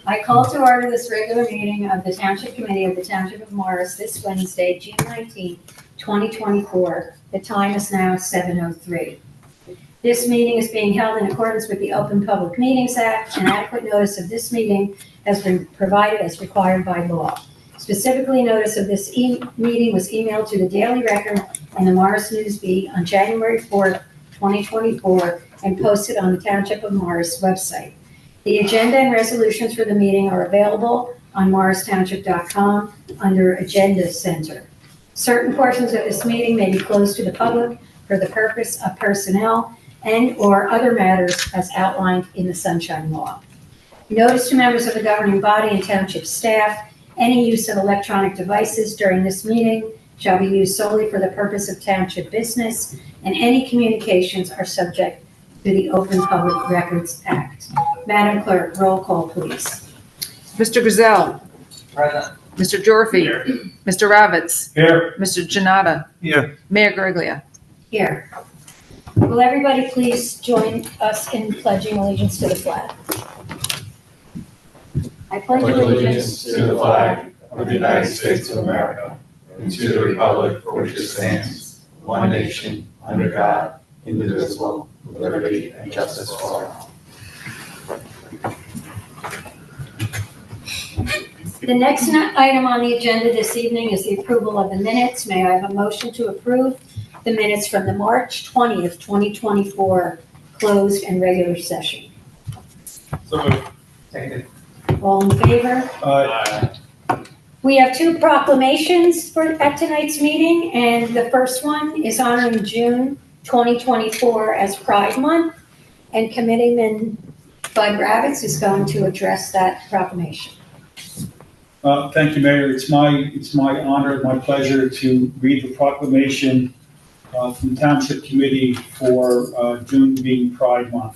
I call to order this regular meeting of the Township Committee of the Township of Morris this Wednesday, June 19, 2024. The time is now 7:03. This meeting is being held in accordance with the Open Public Meetings Act, and adequate notice of this meeting has been provided as required by law. Specifically, notice of this meeting was emailed to the Daily Record and the Morris News Beat on January 4, 2024, and posted on the Township of Morris website. The agenda and resolutions for the meeting are available on morristownship.com under Agenda Center. Certain portions of this meeting may be closed to the public for the purpose of personnel and/or other matters as outlined in the Sunshine Law. Notice to members of the governing body and township staff: any use of electronic devices during this meeting shall be used solely for the purpose of township business, and any communications are subject to the Open Public Records Act. Madam Clerk, roll call, please. Mr. Grayzel. Present. Mr. Gyorfy. Here. Mr. Ravitz. Here. Mr. Jonnada. Here. Mayor Guariglia. Here. Will everybody please join us in pledging allegiance to the flag? I pledge allegiance to the flag of the United States of America and to the republic for which it stands, one nation, under God, indivisible, with liberty and justice for all. The next item on the agenda this evening is the approval of the minutes. May I have a motion to approve the minutes from the March 20th, 2024 closed and regular session? So moved. Second. All in favor? Aye. We have two proclamations at tonight's meeting, and the first one is honoring June 2024 as Pride Month, and Committeeman Bud Ravitz is going to address that proclamation. Thank you, Mayor. It's my honor and my pleasure to read the proclamation from the Township Committee for June being Pride Month.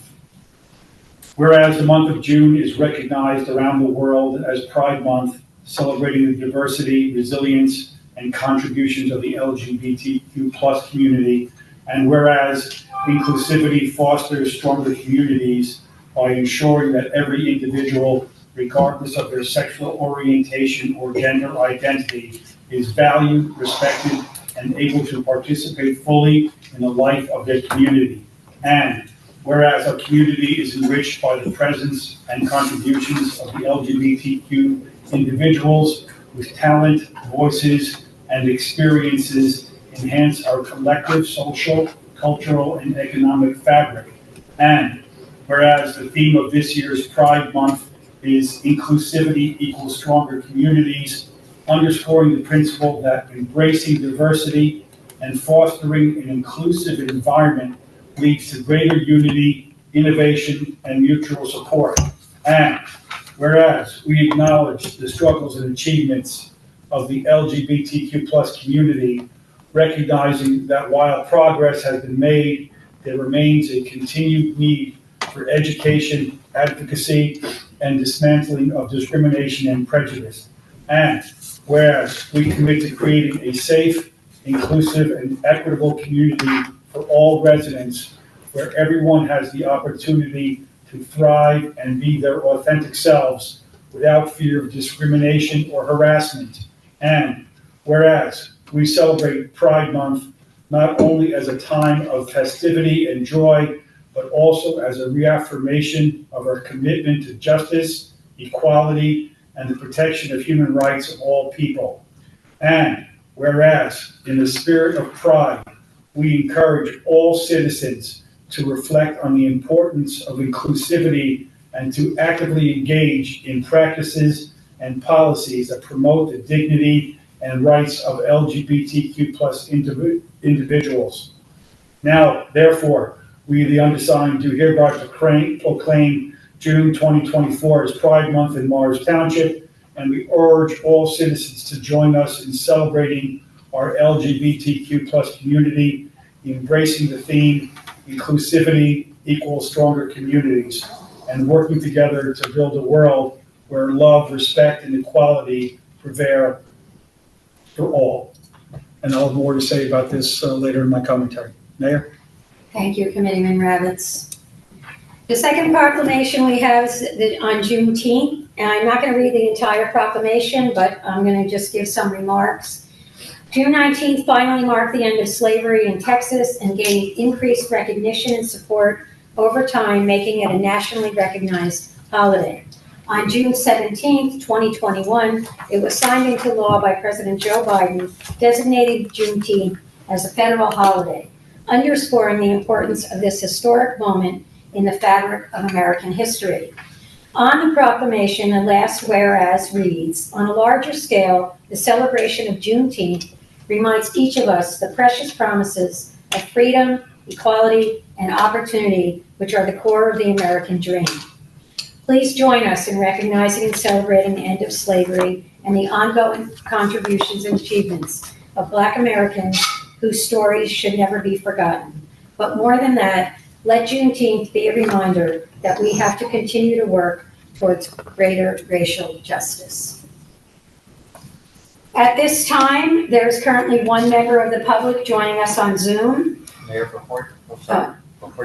Whereas the month of June is recognized around the world as Pride Month, celebrating the diversity, resilience, and contributions of the LGBTQ+ community, and whereas inclusivity fosters stronger communities by ensuring that every individual, regardless of their sexual orientation or gender identity, is valued, respected, and able to participate fully in the life of their community. And whereas our community is enriched by the presence and contributions of the LGBTQ individuals with talent, voices, and experiences enhance our collective social, cultural, and economic fabric. And whereas the theme of this year's Pride Month is inclusivity equals stronger communities, underscoring the principle that embracing diversity and fostering an inclusive environment leads to greater unity, innovation, and mutual support. And whereas we acknowledge the struggles and achievements of the LGBTQ+ community, recognizing that while progress has been made, there remains a continued need for education, advocacy, and dismantling of discrimination and prejudice. And whereas we commit to creating a safe, inclusive, and equitable community for all residents, where everyone has the opportunity to thrive and be their authentic selves without fear of discrimination or harassment. And whereas we celebrate Pride Month not only as a time of festivity and joy, but also as a reaffirmation of our commitment to justice, equality, and the protection of human rights of all people. And whereas, in the spirit of pride, we encourage all citizens to reflect on the importance of inclusivity and to actively engage in practices and policies that promote the dignity and rights of LGBTQ+ individuals. Now, therefore, we, the undersigned, do hereby proclaim June 2024 as Pride Month in Morris Township, and we urge all citizens to join us in celebrating our LGBTQ+ community, embracing the theme, inclusivity equals stronger communities, and working together to build a world where love, respect, and equality prevail for all. And I'll have more to say about this later in my commentary. Mayor? Thank you, Committeeman Ravitz. The second proclamation we have is on Juneteenth. And I'm not going to read the entire proclamation, but I'm going to just give some remarks. June 19th finally marked the end of slavery in Texas and gained increased recognition and support over time, making it a nationally recognized holiday. On June 17th, 2021, it was signed into law by President Joe Biden, designating Juneteenth as a federal holiday, underscoring the importance of this historic moment in the fabric of American history. On the proclamation, the last whereas reads, on a larger scale, the celebration of Juneteenth reminds each of us the precious promises of freedom, equality, and opportunity, which are the core of the American dream. Please join us in recognizing and celebrating the end of slavery and the ongoing contributions and achievements of Black Americans whose stories should never be forgotten. But more than that, let Juneteenth be a reminder that we have to continue to work towards greater racial justice. At this time, there is currently one member of the public joining us on Zoom. Mayor, before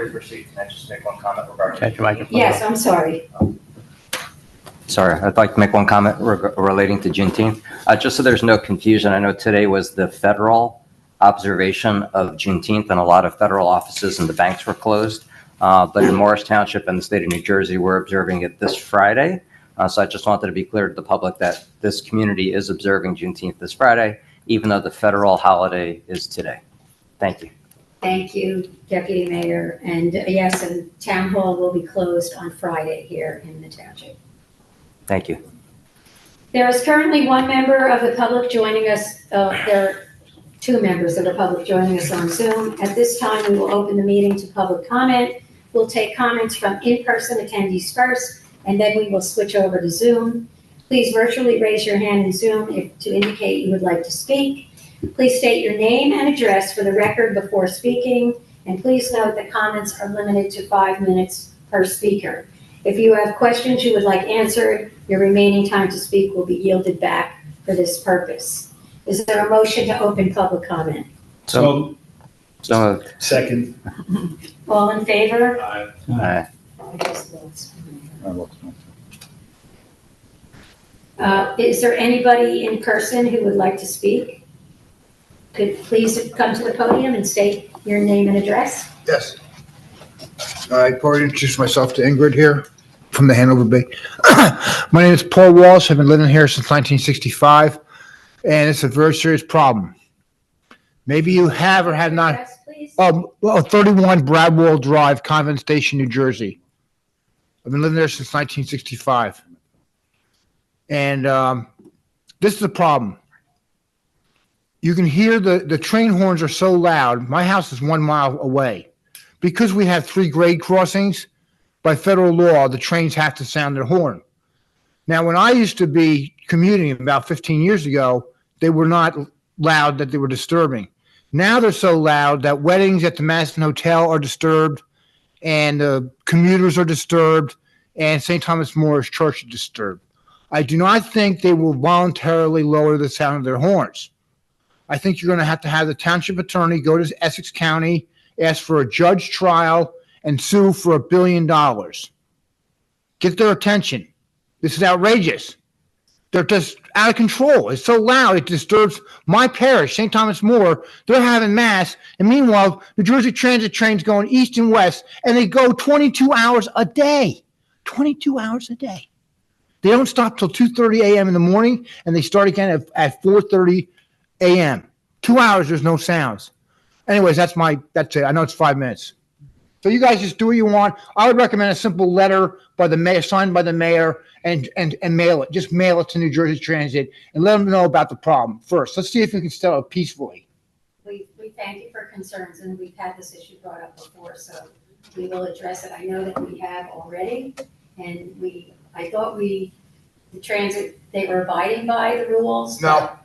you proceed, can I just make one comment regarding? Change your microphone. Yes, I'm sorry. Sorry, I'd like to make one comment relating to Juneteenth. Just so there's no confusion, I know today was the federal observation of Juneteenth and a lot of federal offices and the banks were closed. But in Morris Township and the state of New Jersey, we're observing it this Friday. So I just wanted to be clear to the public that this community is observing Juneteenth this Friday, even though the federal holiday is today. Thank you. Thank you, Deputy Mayor. And yes, and Town Hall will be closed on Friday here in the township. Thank you. There is currently one member of the public joining us. There are two members of the public joining us on Zoom. At this time, we will open the meeting to public comment. We'll take comments from in-person attendees first, and then we will switch over to Zoom. Please virtually raise your hand in Zoom to indicate you would like to speak. Please state your name and address for the record before speaking, and please note that comments are limited to 5 minutes per speaker. If you have questions you would like answered, your remaining time to speak will be yielded back for this purpose. Is there a motion to open public comment? So, So, second. All in favor? Aye. uh, I guess votes. Is there anybody in person who would like to speak? Could please come to the podium and state your name and address? Yes. I've already introduced myself to Ingrid here from the Hanover Bay. My name is Paul Walsh. I've been living here since 1965, and it's a very serious problem. Maybe you have or have not. Address, please. 31 Bradwell Drive, Convent Station, New Jersey. I've been living there since 1965. And this is the problem. You can hear the train horns are so loud. My house is 1 mile away. Because we have 3 grade crossings, by federal law, the trains have to sound their horn. Now, when I used to be commuting about 15 years ago, they were not loud that they were disturbing. Now they're so loud that weddings at the Madison Hotel are disturbed, and commuters are disturbed, and St. Thomas More's Church is disturbed. I do not think they will voluntarily lower the sound of their horns. I think you're going to have the township attorney go to Essex County, ask for a judge trial, and sue for $1 billion. Get their attention. This is outrageous. They're just out of control. It's so loud, it disturbs my parish, St. Thomas More. They're having mass, and meanwhile, New Jersey Transit trains going east and west, and they go 22 hours a day. 22 hours a day. They don't stop till 2:30 a.m. in the morning, and they start again at 4:30 a.m. 2 hours, there's no sounds. Anyways, that's it. I know it's 5 minutes. So you guys just do what you want. I would recommend a simple letter by the mayor, signed by the mayor, and mail it. Just mail it to New Jersey Transit and let them know about the problem first. Let's see if we can settle it peacefully. We thank you for concerns, and we've had this issue brought up before, so we will address it. I know that we have already, and I thought the transit, they were abiding by the rules. No.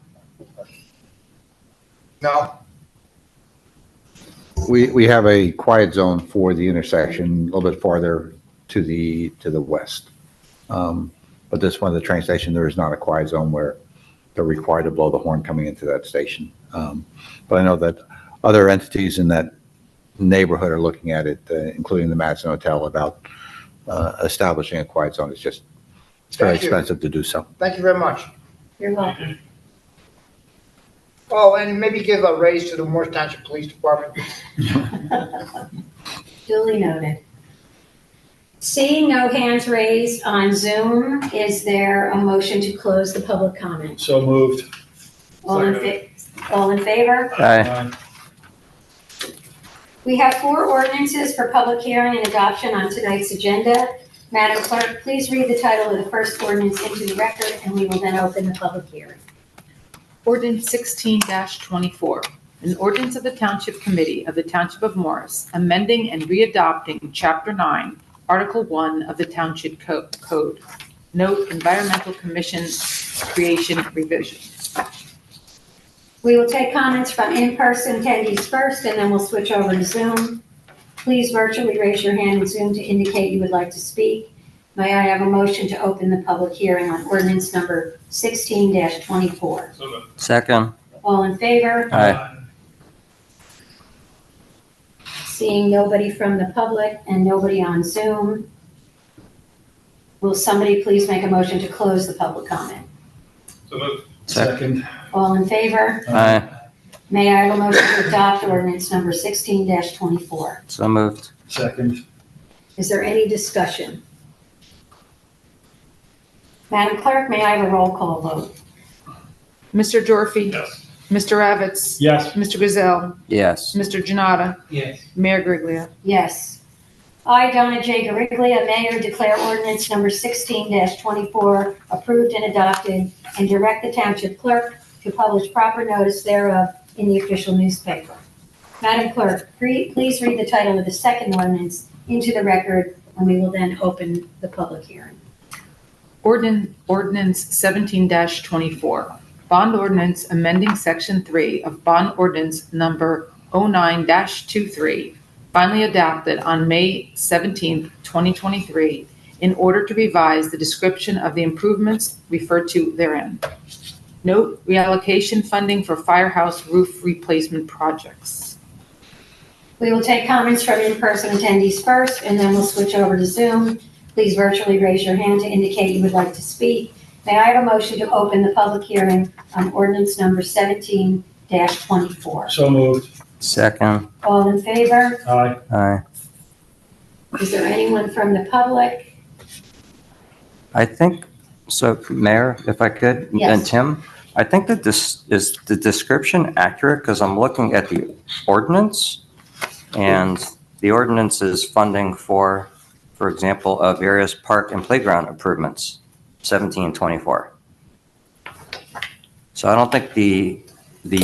We have a quiet zone for the intersection a little bit farther to the west. But this one, the train station, there is not a quiet zone where they're required to blow the horn coming into that station. But I know that other entities in that neighborhood are looking at it, including the Madison Hotel, about establishing a quiet zone. It's just It's very Thank you. expensive to do so. Thank you very much. You're welcome. Oh, and maybe give a raise to the Morris Township Police Department. Duly noted. Seeing no hands raised on Zoom, is there a motion to close the public comment? So moved. All in favor? Aye. We have 4 ordinances for public hearing and adoption on tonight's agenda. Madam Clerk, please read the title of the first ordinance into the record, and we will then open the public hearing. Ordinance 16-24, an ordinance of the Township Committee of the Township of Morris, amending and readopting Chapter 9, Article 1 of the Township Code. Note Environmental Commission creation revision. We will take comments from in-person attendees first, and then we'll switch over to Zoom. Please virtually raise your hand in Zoom to indicate you would like to speak. May I have a motion to open the public hearing on ordinance number 16-24? Second. All in favor? Aye. Seeing nobody from the public and nobody on Zoom, will somebody please make a motion to close the public comment? Second. All in favor? Aye. May I have a motion to adopt ordinance number 16-24? So moved. Second. Is there any discussion? Madam Clerk, may I have a roll call vote? Mr. Gyorfy? Yes. Mr. Ravitz? Yes. Mr. Grayzel? Yes. Mr. Jonnada? Yes. Mayor Griglia? Yes. I, Donna J. Guariglia, Mayor, declare ordinance number 16-24 approved and adopted, and direct the Township Clerk to publish proper notice thereof in the official newspaper. Madam Clerk, please read the title of the second ordinance into the record, and we will then open the public hearing. Ordinance 17-24, bond ordinance amending Section 3 of Bond Ordinance Number 09-23, finally adopted on May 17, 2023, in order to revise the description of the improvements referred to therein. Note reallocation funding for firehouse roof replacement projects. We will take comments from in-person attendees first, and then we'll switch over to Zoom. Please virtually raise your hand to indicate you would like to speak. May I have a motion to open the public hearing on ordinance number 17-24? So moved. Second. All in favor? Aye. Aye. Is there anyone from the public? I think, so Mayor, if I could, Yes. and Tim, I think that this is the description accurate because I'm looking at the ordinance, and the ordinance is funding for example, of various park and playground improvements, 1724. So I don't think the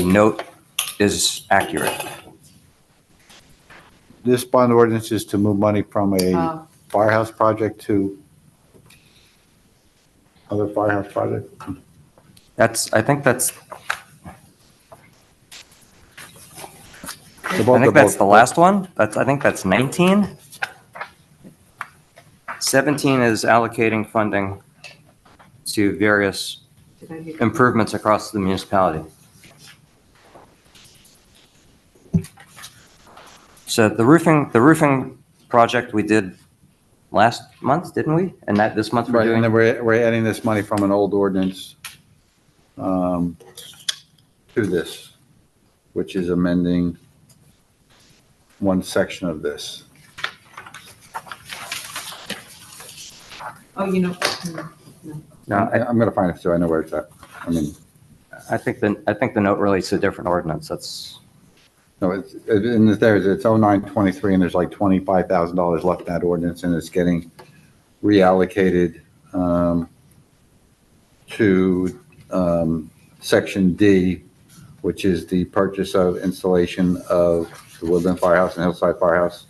note is accurate. This bond ordinance is to move money from a firehouse project to other firehouse project? I think that's They're both- the last one. I think that's 19. 17 is allocating funding to various improvements across the municipality. So the roofing project we did last month, didn't we? And that this month we're Right, and doing. then we're adding this money from an old ordinance to this, which is amending one section of this. Oh, you know. No, I'm going to find it so I know where it's at. I mean, I think the note relates to a different ordinance. That's, no, it's 0923 and there's like $25,000 left in that ordinance and it's getting reallocated to Section D, which is the purchase of installation of the Woodland Firehouse and Hillside Firehouse.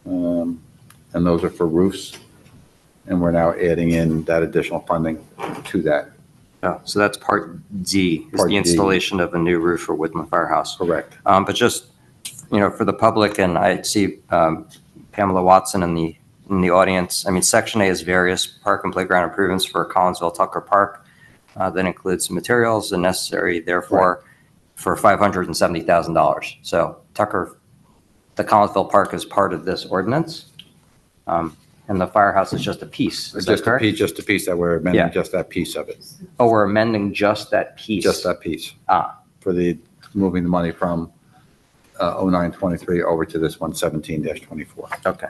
And those are for roofs. And we're now adding in that additional funding to that. so that's part D, is Part the D. installation of a new roof for Woodland Firehouse. Correct. But just, for the public, and I see Pamela Watson in the audience. I mean, Section A is various park and playground improvements for Collinsville Tucker Park. That includes materials and necessary, therefore, for $570,000. So the Collinsville Park is part of this ordinance. And the firehouse is just a piece, is that Just a correct? piece, just a piece that we're amending, Yeah. just that piece of it, Oh, we're amending just that piece? just that piece. Ah. For the, moving the money from 0923 over to this one 17-24. Okay.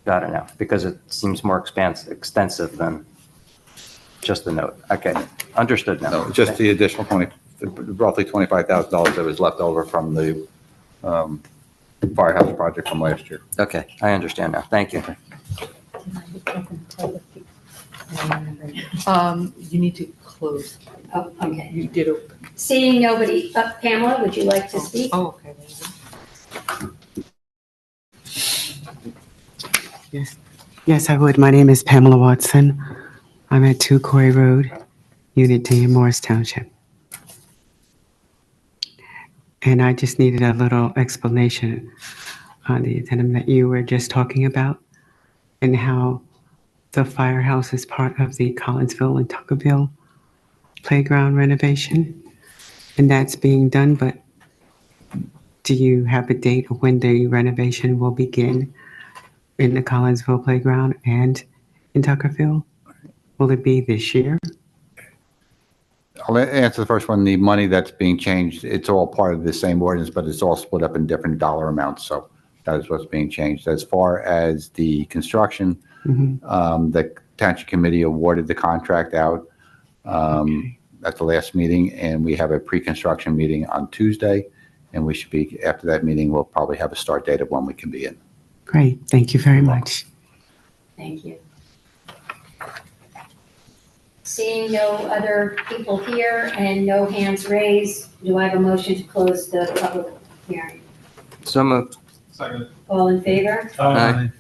Got it now, because it seems more extensive than just the note. Okay, understood now. No, just the additional roughly $25,000 that was left over from the firehouse project from last year. Okay, I understand now. Thank you. You need to close. Oh, okay. You did open. Seeing nobody, Pamela, would you like to speak? Oh, okay. Yes, I would. My name is Pamela Watson. I'm at 2 Corey Road, Unit D in Morris Township. And I just needed a little explanation on the addendum that you were just talking about and how the firehouse is part of the Collinsville and Tuckerville playground renovation. And that's being done, but do you have a date of when the renovation will begin in the Collinsville playground and in Tuckerville? Will it be this year? I'll answer the first one. The money that's being changed, it's all part of the same ordinance, but it's all split up in different dollar amounts. So that is what's being changed. As far as the construction, the Township Committee awarded the contract out at the last meeting, and we have a pre-construction meeting on Tuesday. And we should be, after that meeting, we'll probably have a start date of when we can be in. Great. Thank you very much. Thank you. Seeing no other people here and no hands raised, do I have a motion to close the public hearing? So moved. Second. All in favor? Aye.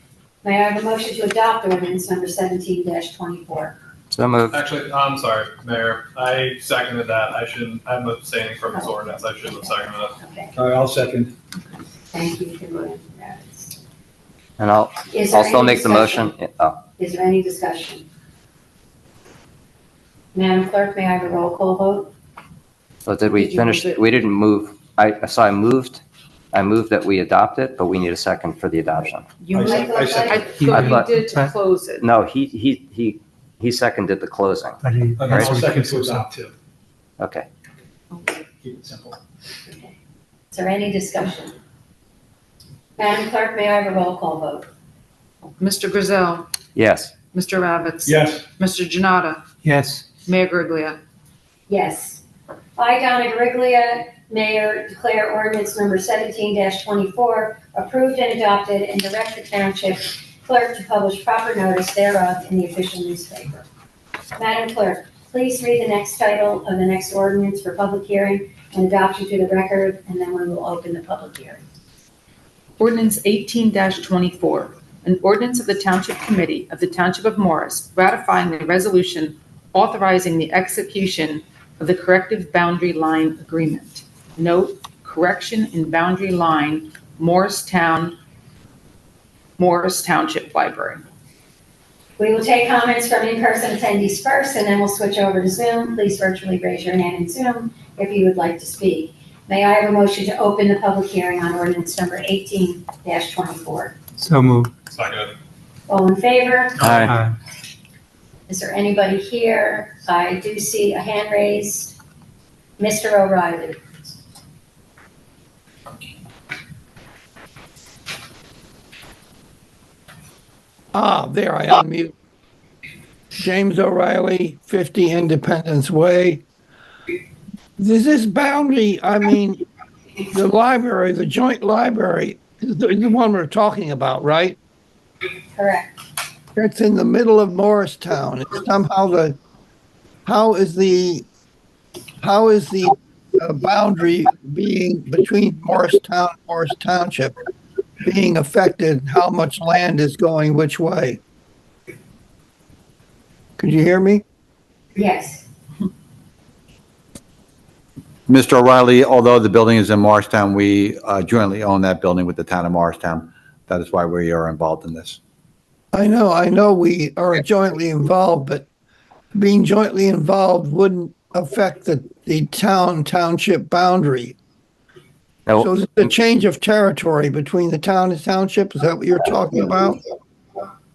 May I have a motion to adopt ordinance number 17-24? So moved. Actually, I'm sorry, Mayor. I seconded that. I'm abstaining from this ordinance. I shouldn't have seconded it. Okay, All right, I'll second. thank you, Commissioner Ravitz. And I'll Is there still any make the discussion? motion. Oh, Is there any discussion? Madam Clerk, may I have a roll call vote? so did we Did you finish? move it? We didn't move. I moved that we adopt it, but we need a second for the adoption. You I moved. sec- I I second. thought you did to close it. No, he seconded the closing. I'll second to adopt too. Okay. Keep it simple. Okay. Is there any discussion? Madam Clerk, may I have a roll call vote? Mr. Grayzel, Yes. Mr. Ravitz. Yes. Mr. Jonnada, Yes. Mayor Guariglia. Yes. I, Donna Guariglia, Mayor, declare ordinance number 17-24 approved and adopted and direct the township clerk to publish proper notice thereof in the official newspaper. Madam Clerk, please read the next title of the next ordinance for public hearing and adoption to the record, and then we will open the public hearing. Ordinance 18-24, an ordinance of the Township Committee of the Township of Morris ratifying the resolution authorizing the execution of the corrective boundary line agreement. Note, correction in boundary line, Morris Township Library. We will take comments from in-person attendees first, and then we'll switch over to Zoom. Please virtually raise your hand in Zoom if you would like to speak. May I have a motion to open the public hearing on ordinance number 18-24? So moved. Seconded. All in favor? Aye. Is there anybody here? I do see a hand raised. Mr. O'Reilly. There I unmute. James O'Reilly, 50 Independence Way. This boundary, I mean, the library, the joint library, is the one we're talking about, right? Correct. It's in the middle of Morristown. It's somehow how is the boundary being between Morristown and Morris Township being affected? How much land is going which way? Could you hear me? Yes. Mr. O'Reilly, although the building is in Morristown, we jointly own that building with the town of Morristown. That is why we are involved in this. I know we are jointly involved, but being jointly involved wouldn't affect the township boundary. No, So is it a change of territory between the town and township? Is that what you're talking about?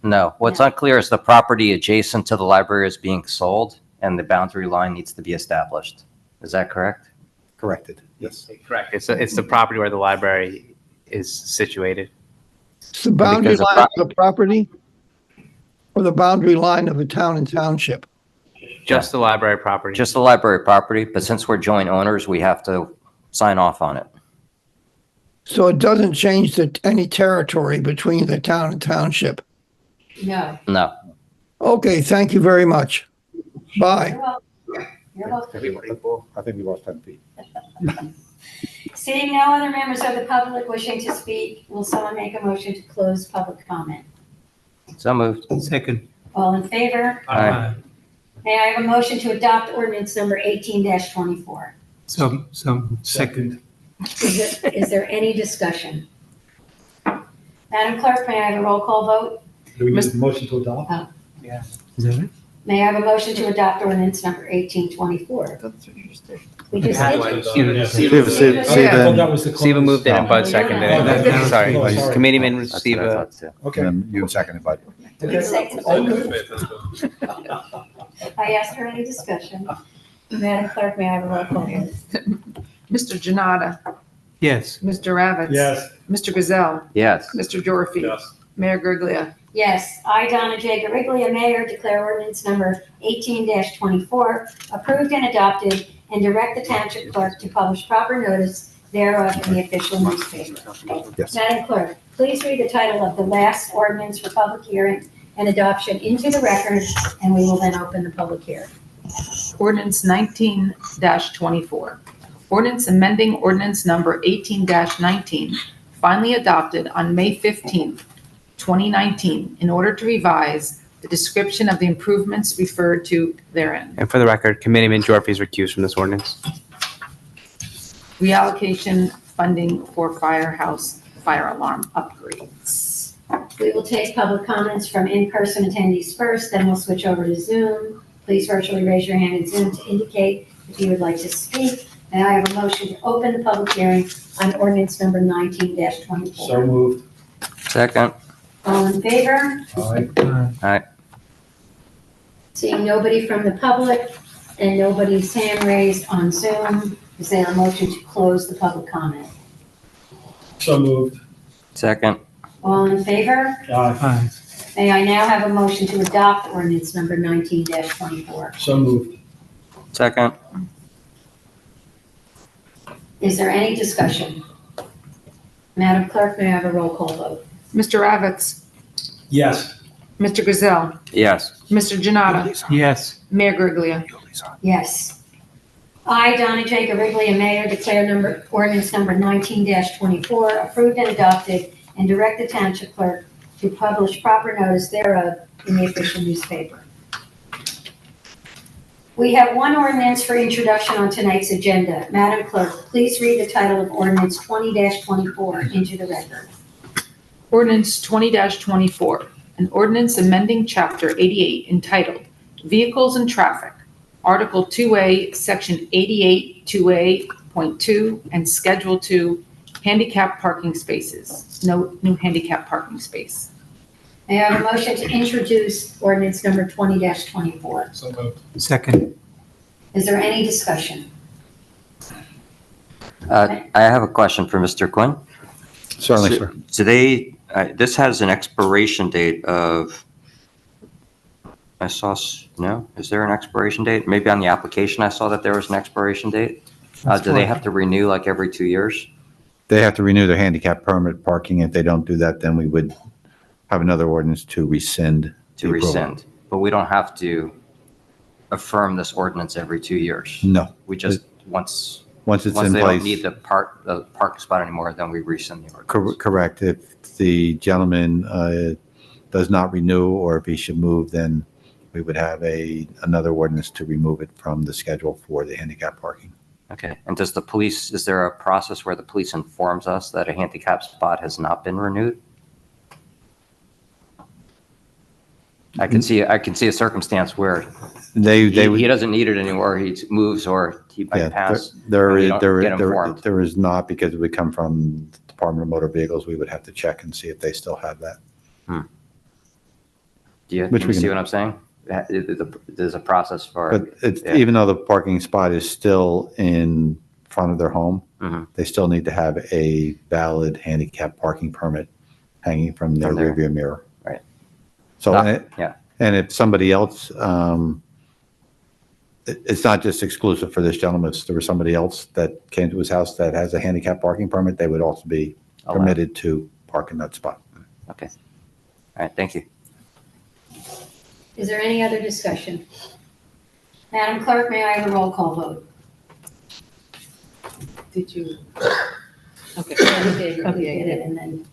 no. What's unclear is the property adjacent to the library is being sold and the boundary line needs to be established. Is that correct? Corrected, yes. Correct. It's the property where the library is situated. It's the boundary Because the line of the property? Or the boundary line of the town and township? Just the library property. Just the library property, but since we're joint owners, we have to sign off on it. So it doesn't change any territory between the town and township? No. No. Okay, thank you very much. Bye. You're welcome. You're welcome. I think we lost 10 feet. Seeing no other members of the public wishing to speak, will someone make a motion to close public comment? So moved. Second. All in favor? Aye. May I have a motion to adopt ordinance number 18-24? So, second. Is there any discussion? Madam Clerk, may I have a roll call vote? Do we need a motion to adopt? Is that it? May I have a motion to adopt ordinance number 1824? We just Yeah, did. like, it. Oh, that was the Siva close. moved it and Bud seconded Oh, it. Sorry. oh, sorry. Committeeman That's what I Siva. thought too. Okay. And you seconded, Bud. I asked for any discussion. Madam Clerk, may I have a roll call vote? Mr. Jonnada, Yes. Mr. Ravitz. Yes. Mr. Grayzel, Yes. Mr. Gyorfy. Yes. Mayor Griglia. Yes, I, Donna J. Guariglia, Mayor, declare ordinance number 18-24 approved and adopted, and direct the township clerk to publish proper notice thereof in the official newspaper. Yes. Madam Clerk, please read the title of the last ordinance for public hearing and adoption into the record, and we will then open the public hearing. Ordinance 19-24. Ordinance amending ordinance number 18-19, finally adopted on May 15th, 2019, in order to revise the description of the improvements referred to therein. And for the record, Committeeman Gyorfy is recused from this ordinance. Reallocation funding for firehouse fire alarm upgrades. We will take public comments from in-person attendees first, then we'll switch over to Zoom. Please virtually raise your hand in Zoom to indicate if you would like to speak. May I have a motion to open the public hearing on ordinance number 19-24? So moved. Second. All in favor? Aye. Seeing nobody from the public and nobody's hand raised on Zoom, is there a motion to close the public comment? So moved. Second. All in favor? Aye. May I now have a motion to adopt ordinance number 19-24? So moved. Second. Is there any discussion? Madam Clerk, may I have a roll call vote? Mr. Ravitz, Yes. Mr. Grayzel, Yes. Mr. Jonnada, Yes. Mayor Griglia. Yes. I, Donna J. Guariglia, Mayor, declare ordinance number 19-24 approved and adopted, and direct the township clerk to publish proper notice thereof in the official newspaper. We have one ordinance for introduction on tonight's agenda. Madam Clerk, please read the title of ordinance 20-24 into the record. Ordinance 20-24, an ordinance amending Chapter 88 entitled Vehicles and Traffic, Article 2A, Section 88, 2A.2, and Schedule 2, handicap parking spaces. No new handicap parking space. May I have a motion to introduce ordinance number 20-24? So moved. Second. Is there any discussion? I have a question for Mr. Quinn. Certainly, sir. Today, this has an expiration date of, no? Is there an expiration date? Maybe on the application I saw that there was an expiration date. Do they have to renew like every 2 years? They have to renew their handicap permit parking. If they don't do that, then we would have another ordinance to rescind. To the approval. rescind, but we don't have to affirm this ordinance every 2 years. No. We just, once Once it's they in don't place. need the parking spot anymore, then we rescind the ordinance. Correct. If the gentleman does not renew, or if he should move, then we would have another ordinance to remove it from the schedule for the handicap parking. Okay, and is there a process where the police informs us that a handicap spot has not been renewed? I can see a circumstance where They he doesn't need it anymore, he moves or he Yeah, might pass. there We is, don't there get is, there informed. there is not, because it would come from the Department of Motor Vehicles. We would have to check and see if they still have that. Do you Which we see can- what I'm saying? There's a process for, But it's, Yeah. even though the parking spot is still in front of their home, Mhm. they still need to have a valid handicap parking permit hanging from their From there. rearview mirror. Right. So, yeah. and if somebody else, it's not just exclusive for this gentleman. If there was somebody else that came to his house that has a handicap parking permit, they would also be Allowed. permitted to park in that spot. Okay. All right, thank you. Is there any other discussion? Madam Clerk, may I have a roll call vote? Did you? Okay. We did it, and then,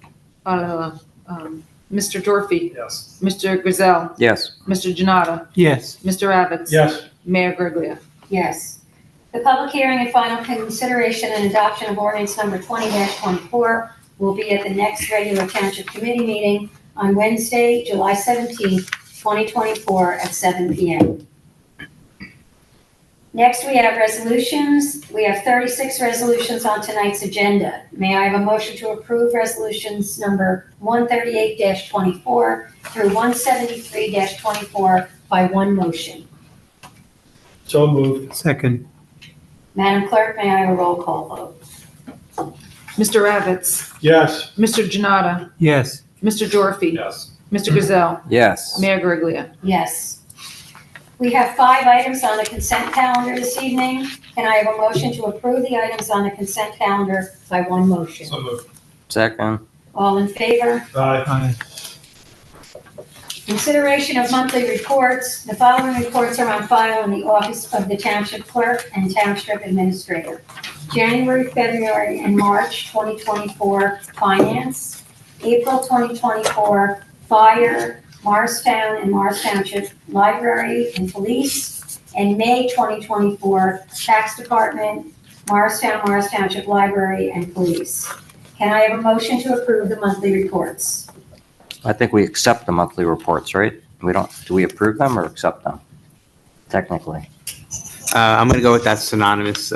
Mr. Gyorfy, Yes. Mr. Grayzel, Yes. Mr. Jonnada, Yes. Mr. Ravitz. Yes. Mayor Guariglia. yes. The public hearing and final consideration and adoption of ordinance number 20-24 will be at the next regular Township Committee meeting on Wednesday, July 17th, 2024 at 7 p.m. Next, we have resolutions. We have 36 resolutions on tonight's agenda. May I have a motion to approve resolutions number 138-24 through 173-24 by one motion? So moved. Second. Madam Clerk, may I have a roll call vote? Mr. Ravitz, Yes. Mr. Jonnada, Yes. Mr. Gyorfy, Yes. Mr. Grayzel, Yes. Mayor Guariglia. Yes. We have 5 items on the consent calendar this evening. Can I have a motion to approve the items on the consent calendar by one motion? So moved. Second. All in favor? Aye. Aye. Consideration of monthly reports. The following reports are on file in the office of the Township Clerk and Township Administrator. January, February, and March 2024 Finance. April 2024 Fire, Morristown and Morris Township Library and Police. And May 2024 Tax Department, Morristown, Morris Township Library and Police. Can I have a motion to approve the monthly reports? I think we accept the monthly reports, right? Do we approve them or accept them? Technically. I'm going to go with that synonymous,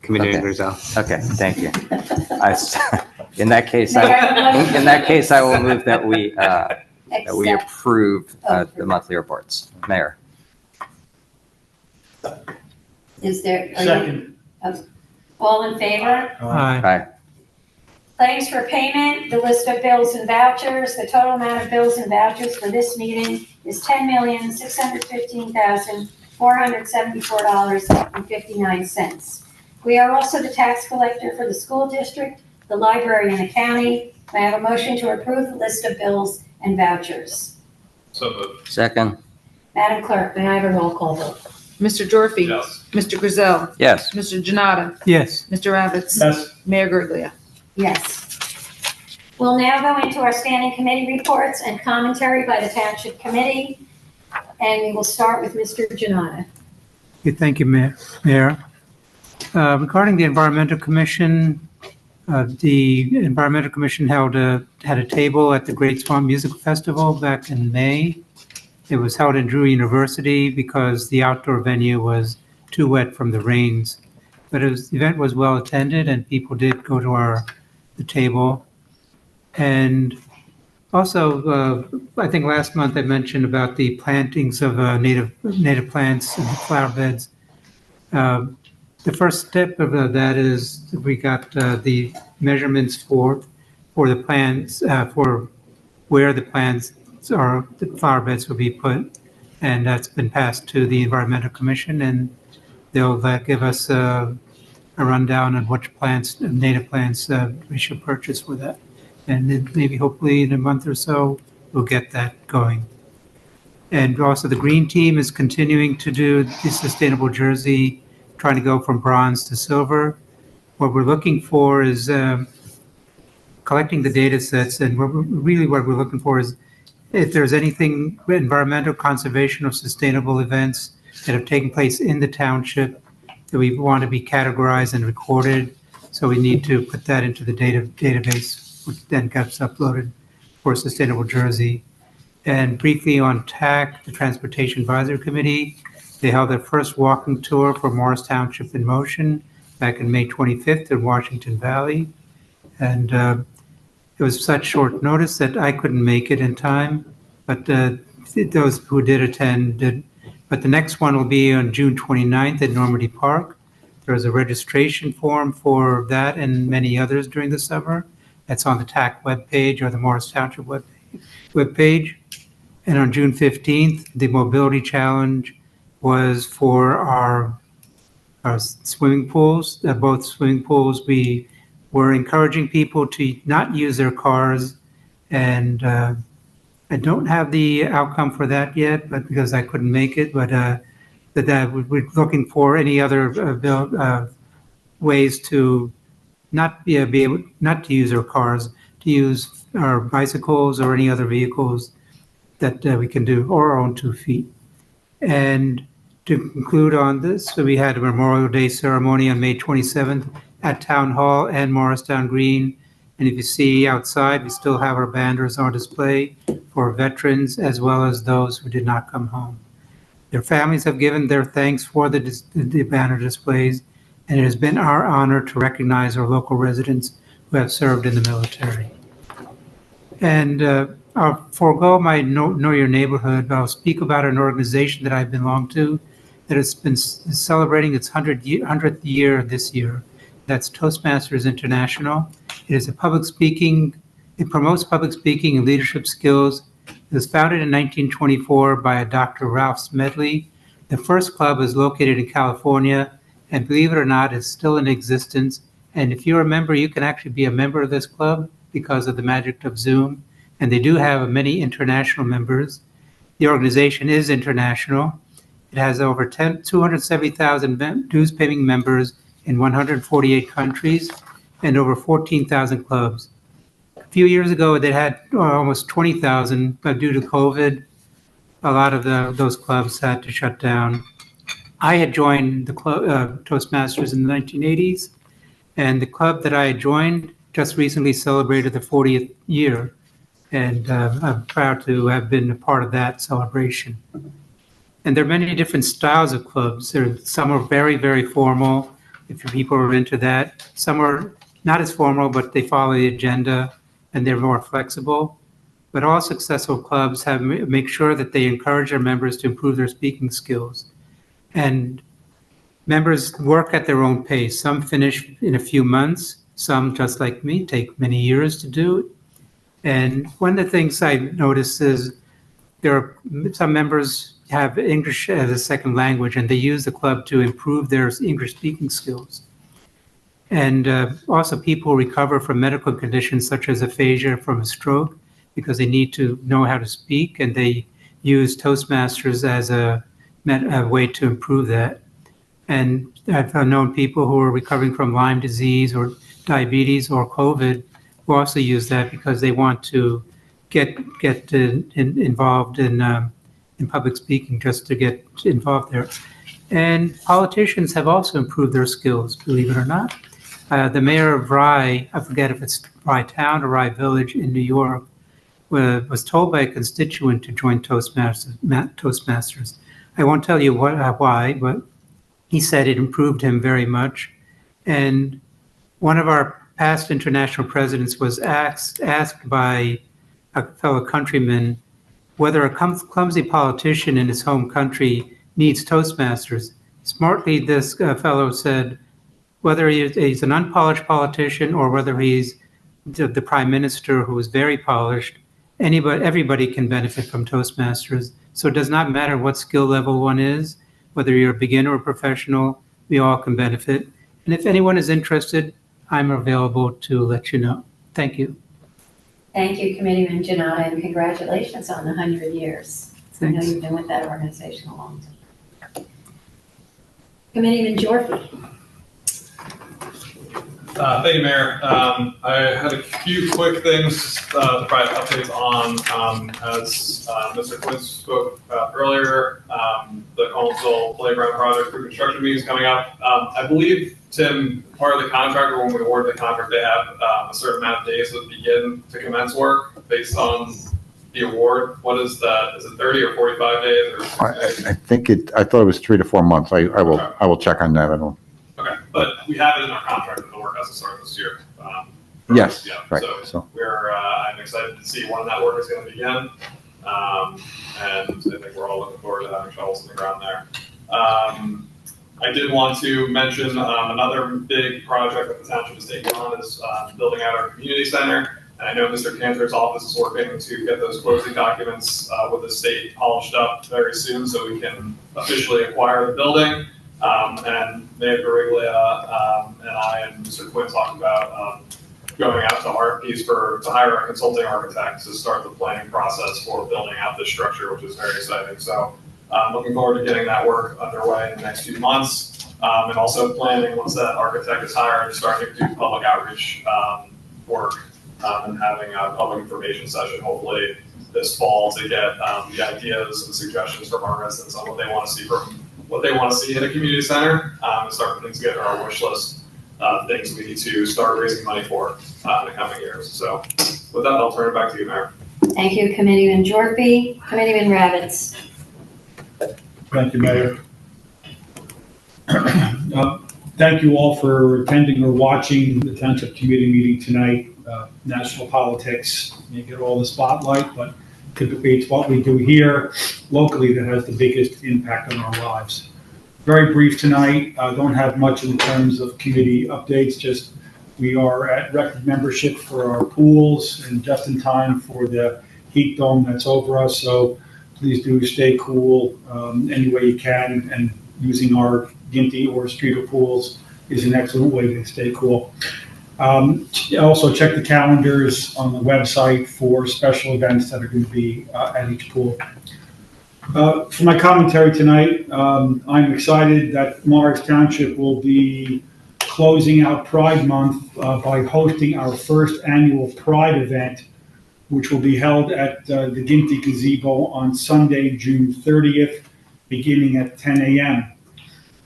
Committee Okay. Grayzel. Okay, thank you. In that case, May I have a motion? I will move that we Accept. approve the monthly reports. Mayor. Is there? are you- Second. All in favor? Aye. Aye. Claims for payment, the list of bills and vouchers. The total amount of bills and vouchers for this meeting is $10,615,474.59. We are also the tax collector for the school district, the library, and the county. May I have a motion to approve the list of bills and vouchers? So moved. Second. Madam Clerk, may I have a roll call vote? Mr. Gyorfy, Yes. Mr. Grayzel, Yes. Mr. Jonnada, Yes. Mr. Ravitz. Yes. Mayor Guariglia. Yes. We'll now go into our standing committee reports and commentary by the Township Committee. And we will start with Mr. Jonnada. Okay, thank you, Mayor. Regarding the Environmental Commission, the Environmental Commission had a table at the Great Swamp Musical Festival back in May. It was held in Drew University because the outdoor venue was too wet from the rains. But the event was well attended and people did go to the table. And also, I think last month I mentioned about the plantings of native plants in the flower beds. The first step of that is we got the measurements for the plants, for where the plants are, the flower beds will be put. And that's been passed to the Environmental Commission, and they'll give us a rundown on which plants, native plants, we should purchase for that. And then maybe hopefully in a month or so, we'll get that going. And also the green team is continuing to do the sustainable jersey, trying to go from bronze to silver. What we're looking for is collecting the data sets, and what we're looking for is if there's anything, environmental conservation or sustainable events that have taken place in the township that we want to be categorized and recorded. So we need to put that into the database, which then gets uploaded for Sustainable Jersey. And briefly on TAC, the Transportation Advisory Committee, they held their first walking tour for Morris Township in Motion back in May 25th in Washington Valley. And it was such short notice that I couldn't make it in time, but those who did attend did. But the next one will be on June 29th at Normandy Park. There's a registration form for that and many others during the summer. That's on the TAC webpage or the Morris Township webpage. And on June 15th, the mobility challenge was for our swimming pools. Both swimming pools, we were encouraging people to not use their cars. And I don't have the outcome for that yet, but because I couldn't make it, but we're looking for any other ways to not be able not to use our cars, to use our bicycles or any other vehicles that we can do, or our own 2 feet. And to conclude on this, so we had a Memorial Day ceremony on May 27th at Town Hall and Morristown Green. And if you see outside, we still have our banners on display for veterans as well as those who did not come home. Their families have given their thanks for the banner displays, and it has been our honor to recognize our local residents who have served in the military. And I'll forego my know your neighborhood, but I'll speak about an organization that I belong to that has been celebrating its 100th year this year. That's Toastmasters International. It is it promotes public speaking and leadership skills. It was founded in 1924 by a Dr. Ralph Smedley. The first club is located in California, and believe it or not, it's still in existence. And if you're a member, you can actually be a member of this club because of the magic of Zoom. And they do have many international members. The organization is international. It has over 270,000 dues-paying members in 148 countries and over 14,000 clubs. A few years ago, they had almost 20,000, but due to COVID, a lot of those clubs had to shut down. I had joined the Toastmasters in the 1980s, and the club that I had joined just recently celebrated the 40th year, and I'm proud to have been a part of that celebration. And there are many different styles of clubs. Some are very, very formal, if people are into that. Some are not as formal, but they follow the agenda, and they're more flexible. But all successful clubs make sure that they encourage their members to improve their speaking skills. And members work at their own pace. Some finish in a few months. Some, just like me, take many years to do it. And one of the things I noticed is there are some members have English as a second language, and they use the club to improve their English speaking skills. And also people recover from medical conditions such as aphasia from a stroke because they need to know how to speak, and they use Toastmasters as a way to improve that. And I've known people who are recovering from Lyme disease or diabetes or COVID who also use that because they want to get involved in public speaking, just to get involved there. And politicians have also improved their skills, believe it or not. The mayor of Rye, I forget if it's Rye Town or Rye Village in New York, was told by a constituent to join Toastmasters. I won't tell you why, but he said it improved him very much. And one of our past international presidents was asked by a fellow countryman whether a clumsy politician in his home country needs Toastmasters. Smartly, this fellow said, whether he's an unpolished politician or whether he's the prime minister who is very polished, everybody can benefit from Toastmasters. So it does not matter what skill level one is, whether you're a beginner or professional, we all can benefit. And if anyone is interested, I'm available to let you know. Thank you. Thank you, Committeeman Jonnada, and congratulations on the 100 years. Thanks. I know you've been with that organization a long time. Committeeman Gyorfy. Thank you, Mayor. I had a few quick things to provide updates on. As Mr. Quinn spoke earlier, the Collinsville Playground Project pre-construction meeting is coming up. I believe, Tim, part of the contract, or when we award the contract, they have a certain amount of days to begin to commence work based on the award? What is that? Is it 30 or 45 days? Or I think I thought it was 3 to 4 months. I will check on that. I don't. Okay, but we have it in our contract that the work has to start this year. Yes, Yeah, right. so I'm excited to see when that work is going to begin. And I think we're all looking forward to having shovels in the ground there. I did want to mention another big project that the township is taking on is building out our community center. And I know Mr. Cantor's office is working to get those closing documents with the state polished up very soon so we can officially acquire the building. And Mayor Guariglia and I and Mr. Quinn talked about going out to RFPs to hire a consulting architect to start the planning process for building out this structure, which is very exciting. So looking forward to getting that work underway in the next few months. And also planning, once that architect is hired, starting to do public outreach work and having a public information session hopefully this fall to get the ideas and suggestions from our residents on what they want to see in a community center and start putting together our wish list of things we need to start raising money for in the coming years. So with that, I'll turn it back to you, Mayor. Thank you, Committeeman Gyorfy. Committeeman Ravitz. Thank you, Mayor. Thank you all for attending or watching the Township Committee meeting tonight. National politics may get all the spotlight, but typically it's what we do here locally that has the biggest impact on our lives. Very brief tonight. Don't have much in terms of committee updates, just we are at record membership for our pools and just in time for the heat dome that's over us. So please do stay cool any way you can, and using our Ginty or Streeter pools is an excellent way to stay cool. Also check the calendars on the website for special events that are going to be at each pool. For my commentary tonight, I'm excited that Morris Township will be closing out Pride Month by hosting our first annual Pride event, which will be held at the Ginty Gazebo on Sunday, June 30th, beginning at 10 a.m.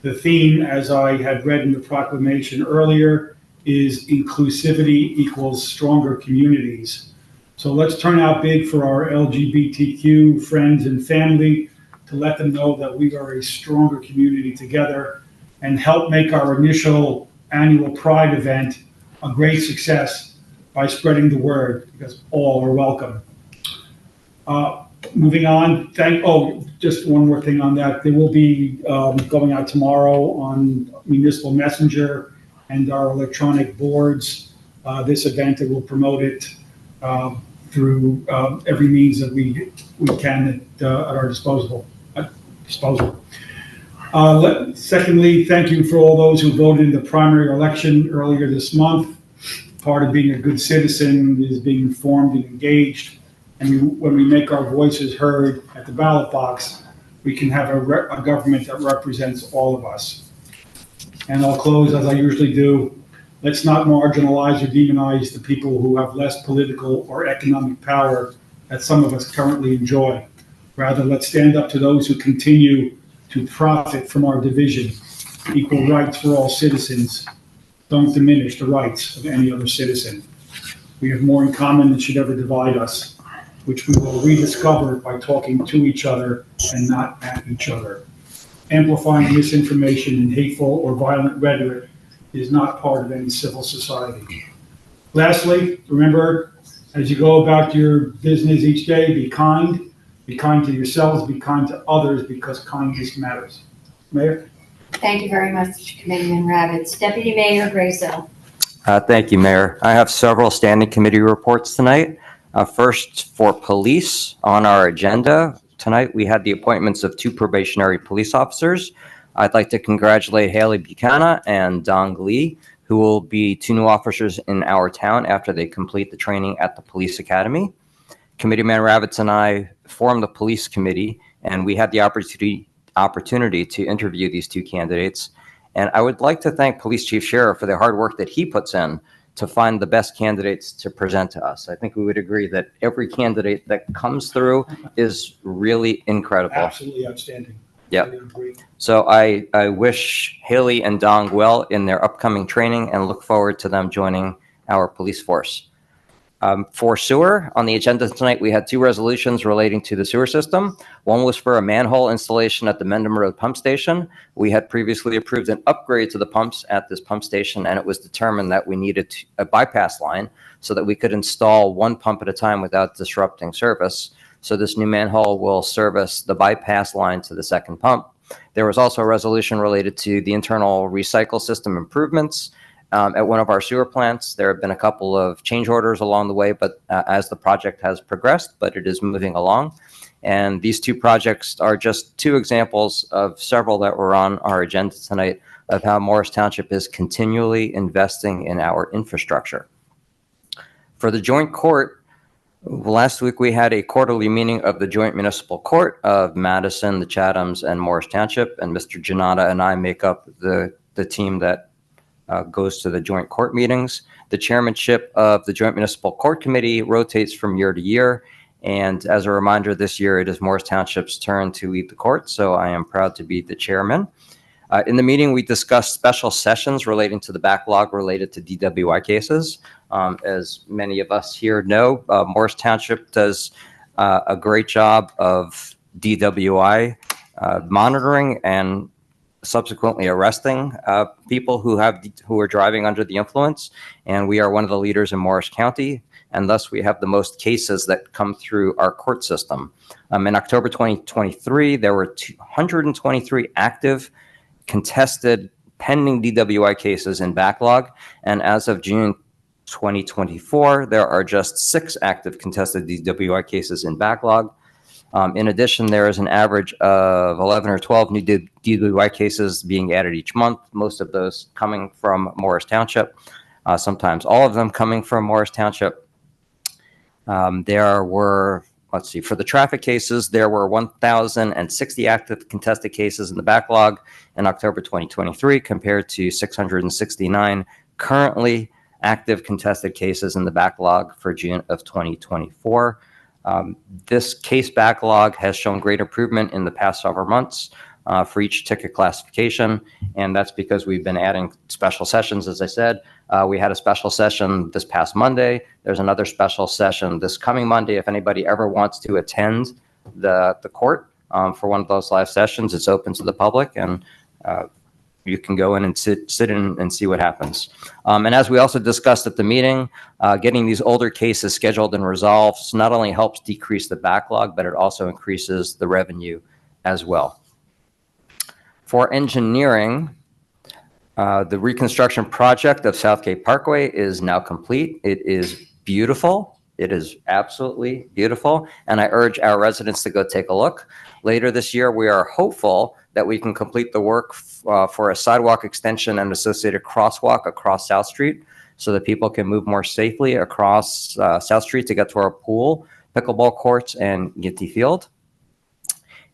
The theme, as I had read in the proclamation earlier, is inclusivity equals stronger communities. So let's turn out big for our LGBTQ friends and family to let them know that we are a stronger community together and help make our initial annual Pride event a great success by spreading the word, because all are welcome. Moving on, just one more thing on that. There will be going out tomorrow on Municipal Messenger and our electronic boards. This event, it will promote it through every means that we can at our disposal. Secondly, thank you for all those who voted in the primary election earlier this month. Part of being a good citizen is being informed and engaged. And when we make our voices heard at the ballot box, we can have a government that represents all of us. And I'll close as I usually do. Let's not marginalize or demonize the people who have less political or economic power that some of us currently enjoy. Rather, let's stand up to those who continue to profit from our division. Equal rights for all citizens don't diminish the rights of any other citizen. We have more in common than should ever divide us, which we will rediscover by talking to each other and not at each other. Amplifying misinformation and hateful or violent rhetoric is not part of any civil society. Lastly, remember, as you go about your business each day, be kind. Be kind to yourselves, be kind to others, because kindness matters. Mayor? Thank you very much, Committeeman Ravitz. Deputy Mayor Grayzel. Thank you, Mayor. I have several standing committee reports tonight. First, for police on our agenda, tonight we had the appointments of 2 probationary police officers. I'd like to congratulate Haley Buchanan and Dong Lee, who will be 2 new officers in our town after they complete the training at the police academy. Committeeman Ravitz and I formed the police committee, and we had the opportunity to interview these 2 candidates. And I would like to thank Police Chief Sheriff for the hard work that he puts in to find the best candidates to present to us. I think we would agree that every candidate that comes through is really incredible. Absolutely outstanding. Yep. So I wish Haley and Dong well in their upcoming training and look forward to them joining our police force. For sewer, on the agenda tonight, we had two resolutions relating to the sewer system. One was for a manhole installation at the Mendham Road Pump Station. We had previously approved an upgrade to the pumps at this pump station, and it was determined that we needed a bypass line so that we could install one pump at a time without disrupting service. So this new manhole will service the bypass line to the second pump. There was also a resolution related to the internal recycle system improvements. At one of our sewer plants, there have been a couple of change orders along the way, but as the project has progressed, but it is moving along. And these two projects are just two examples of several that were on our agenda tonight of how Morris Township is continually investing in our infrastructure. For the joint court, last week we had a quarterly meeting of the Joint Municipal Court of Madison, the Chathams, and Morris Township, and Mr. Jonnada and I make up the team that goes to the joint court meetings. The chairmanship of the Joint Municipal Court Committee rotates from year to year. And as a reminder, this year it is Morris Township's turn to lead the court, so I am proud to be the chairman. In the meeting, we discussed special sessions relating to the backlog related to DWI cases. As many of us here know, Morris Township does a great job of DWI monitoring and subsequently arresting people who are driving under the influence, and we are one of the leaders in Morris County, and thus we have the most cases that come through our court system. In October 2023, there were 223 active contested pending DWI cases in backlog, and as of June 2024, there are just 6 active contested DWI cases in backlog. In addition, there is an average of 11 or 12 new DWI cases being added each month, most of those coming from Morris Township, sometimes all of them coming from Morris Township. There were, let's see, for the traffic cases, there were 1,060 active contested cases in the backlog in October 2023 compared to 669 currently active contested cases in the backlog for June of 2024. This case backlog has shown great improvement in the past several months for each ticket classification, and that's because we've been adding special sessions, as I said. We had a special session this past Monday. There's another special session this coming Monday. If anybody ever wants to attend the court for one of those live sessions, it's open to the public, and you can go in and sit in and see what happens. And as we also discussed at the meeting, getting these older cases scheduled and resolved not only helps decrease the backlog, but it also increases the revenue as well. For engineering, the reconstruction project of Southgate Parkway is now complete. It is beautiful. It is absolutely beautiful. And I urge our residents to go take a look. Later this year, we are hopeful that we can complete the work for a sidewalk extension and associated crosswalk across South Street so that people can move more safely across South Street to get to our pool, pickleball courts, and Ginty Field.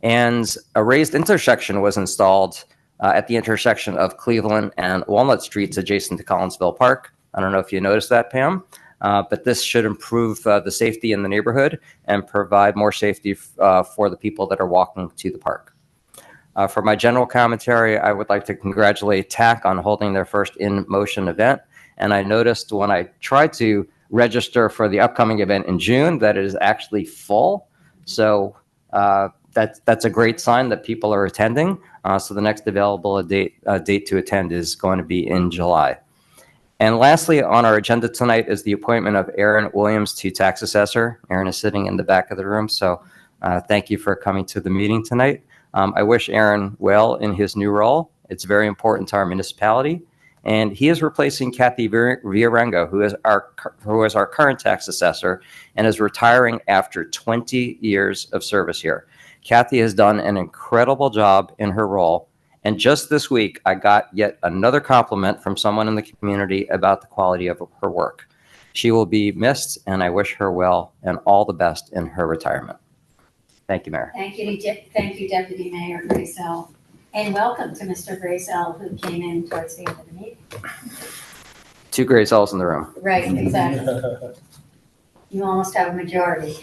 And a raised intersection was installed at the intersection of Cleveland and Walnut Streets adjacent to Collinsville Park. I don't know if you noticed that, Pam, but this should improve the safety in the neighborhood and provide more safety for the people that are walking to the park. For my general commentary, I would like to congratulate TAC on holding their first In-Motion event. And I noticed when I tried to register for the upcoming event in June that it is actually full. So that's a great sign that people are attending. So the next available date to attend is going to be in July. And lastly, on our agenda tonight is the appointment of Aaron Williams to tax assessor. Aaron is sitting in the back of the room. So thank you for coming to the meeting tonight. I wish Aaron well in his new role. It's very important to our municipality. And he is replacing Kathy Villarengo, who is our current tax assessor and is retiring after 20 years of service here. Kathy has done an incredible job in her role. And just this week, I got yet another compliment from someone in the community about the quality of her work. She will be missed, and I wish her well and all the best in her retirement. Thank you, Mayor. Thank you, Deputy Mayor Grayzel. And welcome to Mr. Grayzel, who came in towards the end of the meeting. 2 Grayzels in the room. Right, exactly. You almost have a majority.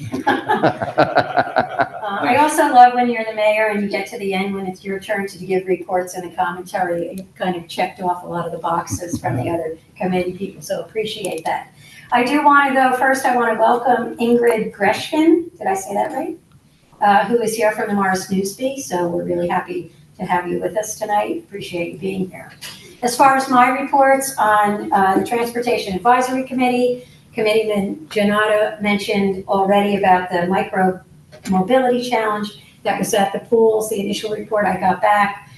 I also love when you're the mayor and you get to the end when it's your turn to give reports and a commentary. You kind of checked off a lot of the boxes from the other committee people, so appreciate that. I do want to, though, first I want to welcome Ingrid Greshkin, did I say that right? Who is here from the Morris Newsbee, so we're really happy to have you with us tonight. Appreciate you being here. As far as my reports on the Transportation Advisory Committee, Committeeman Jonnada mentioned already about the micro mobility challenge that was at the pools. The initial report I got back,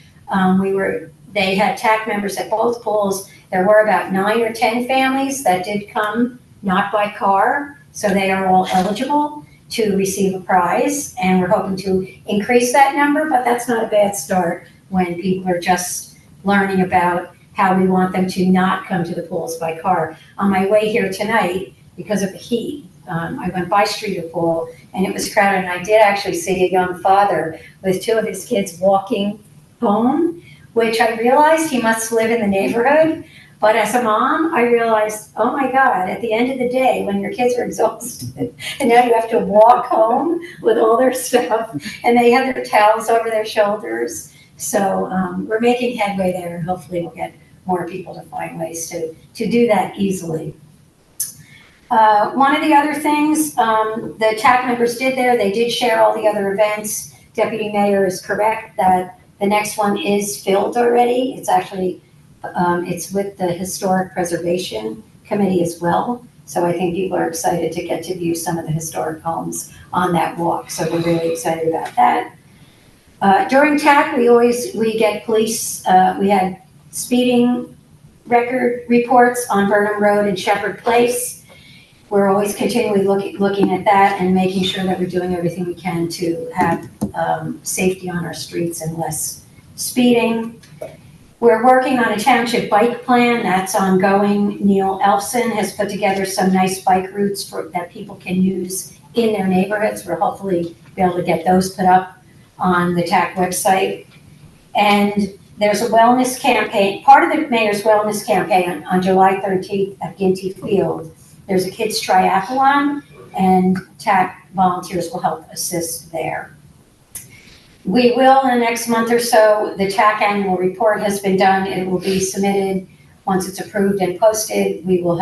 they had TAC members at both pools. There were about 9 or 10 families that did come, not by car, so they are all eligible to receive a prize, and we're hoping to increase that number, but that's not a bad start when people are just learning about how we want them to not come to the pools by car. On my way here tonight, because of the heat, I went by Streeter Pool, and it was crowded, and I did actually see a young father with 2 of his kids walking home, which I realized he must live in the neighborhood. But as a mom, I realized, oh my God, at the end of the day, when your kids are exhausted, and now you have to walk home with all their stuff, and they have their towels over their shoulders. So we're making headway there, and hopefully we'll get more people to find ways to do that easily. One of the other things the TAC members did there, they did share all the other events. Deputy Mayor is correct that the next one is filled already. It's actually, it's with the Historic Preservation Committee as well. So I think people are excited to get to view some of the historic homes on that walk. So we're really excited about that. During TAC, we get police, we had speeding record reports on Burnham Road and Shepherd Place. We're always continually looking at that and making sure that we're doing everything we can to have safety on our streets and less speeding. We're working on a township bike plan that's ongoing. Neil Elfson has put together some nice bike routes that people can use in their neighborhoods. We'll hopefully be able to get those put up on the TAC website. And there's a wellness campaign, part of the mayor's wellness campaign on July 13th at Ginty Field. There's a kids triathlon, and TAC volunteers will help assist there. We will, in the next month or so, the TAC annual report has been done. It will be submitted. Once it's approved and posted, we will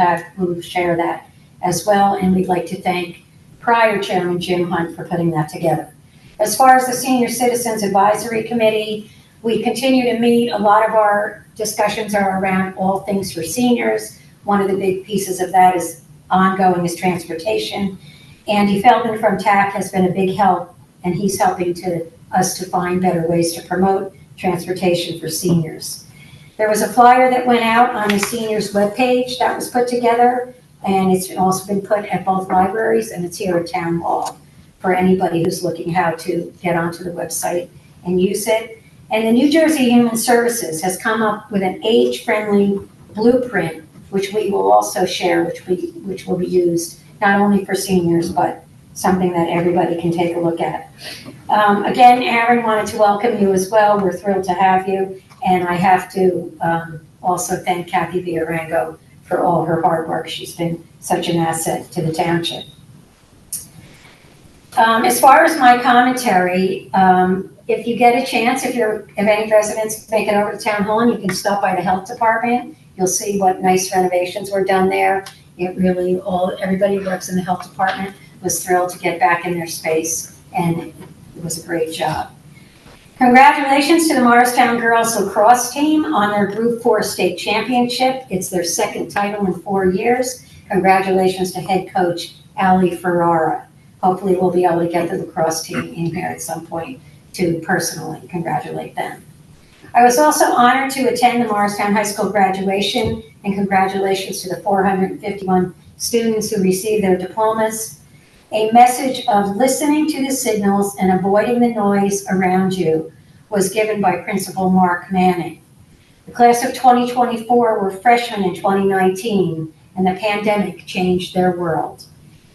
share that as well. And we'd like to thank prior Chairman Jim Hunt for putting that together. As far as the Senior Citizens Advisory Committee, we continue to meet. A lot of our discussions are around all things for seniors. One of the big pieces of that is ongoing is transportation. Andy Feldman from TAC has been a big help, and he's helping us to find better ways to promote transportation for seniors. There was a flyer that went out on the seniors webpage that was put together, and it's also been put at both libraries, and it's here at Town Hall for anybody who's looking how to get onto the website and use it. And the New Jersey Human Services has come up with an age-friendly blueprint, which we will also share, which will be used not only for seniors, but something that everybody can take a look at. Again, Aaron wanted to welcome you as well. We're thrilled to have you. And I have to also thank Kathy Villarango for all her hard work. She's been such an asset to the township. As far as my commentary, if you get a chance, if any residents make it over to Town Hall, and you can stop by the health department, you'll see what nice renovations were done there. It really, everybody who works in the health department was thrilled to get back in their space, and it was a great job. Congratulations to the Morristown Girls Lacrosse team on their Group 4 state championship. It's their second title in 4 years. Congratulations to head coach Ali Ferrara. Hopefully we'll be able to get the lacrosse team in here at some point to personally congratulate them. I was also honored to attend the Morristown High School graduation, and congratulations to the 451 students who received their diplomas. A message of listening to the signals and avoiding the noise around you was given by Principal Mark Manning. The class of 2024 were freshmen in 2019, and the pandemic changed their world.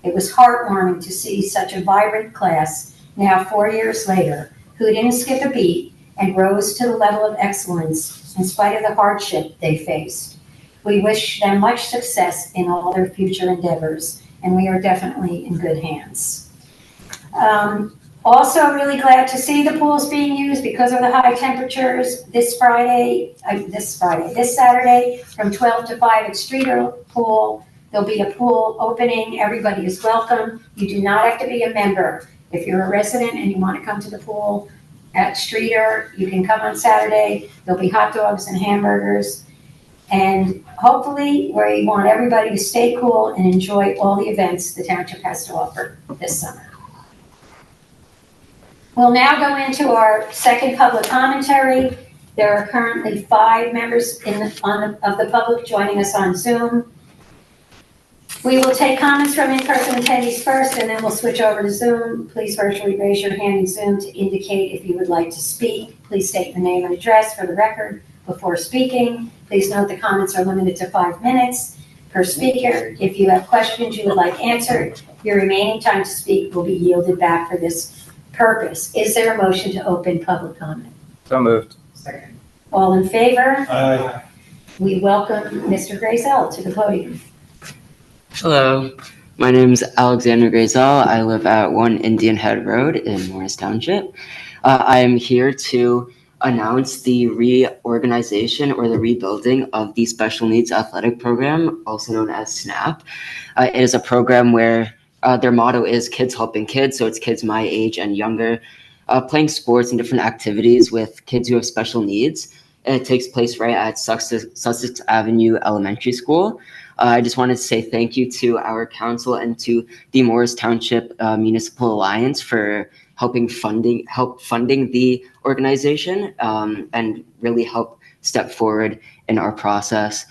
It was heartwarming to see such a vibrant class, now 4 years later, who didn't skip a beat and rose to the level of excellence in spite of the hardship they faced. We wish them much success in all their future endeavors, and we are definitely in good hands. Also really glad to see the pools being used because of the high temperatures this Saturday from 12 to 5 at Streeter Pool. There'll be a pool opening. Everybody is welcome. You do not have to be a member. If you're a resident and you want to come to the pool at Streeter, you can come on Saturday. There'll be hot dogs and hamburgers. And hopefully, we want everybody to stay cool and enjoy all the events the township has to offer this summer. We'll now go into our second public commentary. There are currently 5 members of the public joining us on Zoom. We will take comments from in-person attendees first, and then we'll switch over to Zoom. Please virtually raise your hand in Zoom to indicate if you would like to speak. Please state your name and address for the record before speaking. Please note the comments are limited to 5 minutes per speaker. If you have questions you would like answered, your remaining time to speak will be yielded back for this purpose. Is there a motion to open public comment? So moved. Second. All in favor? Aye. We welcome Mr. Grayzel to the podium. Hello, my name is Alexander Grayzel. I live at 1 Indian Head Road in Morris Township. I am here to announce the reorganization or the rebuilding of the Special Needs Athletic Program, also known as SNAP. It is a program where their motto is Kids Helping Kids, so it's kids my age and younger, playing sports and different activities with kids who have special needs. And it takes place right at Sussex Avenue Elementary School. I just wanted to say thank you to our council and to the Morris Township Municipal Alliance for help funding the organization and really help step forward in our process.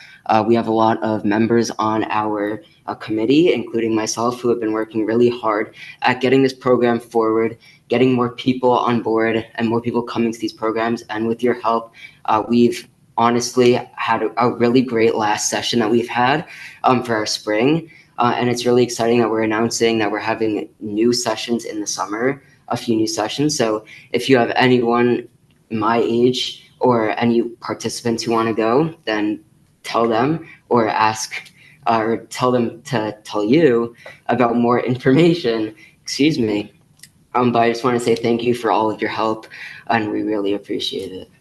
We have a lot of members on our committee, including myself, who have been working really hard at getting this program forward, getting more people on board and more people coming to these programs. And with your help, we've honestly had a really great last session that we've had for our spring. And it's really exciting that we're announcing that we're having new sessions in the summer, a few new sessions. So if you have anyone my age or any participants who want to go, then tell them or ask or tell them to tell you about more information. Excuse me. But I just want to say thank you for all of your help, and we really appreciate it.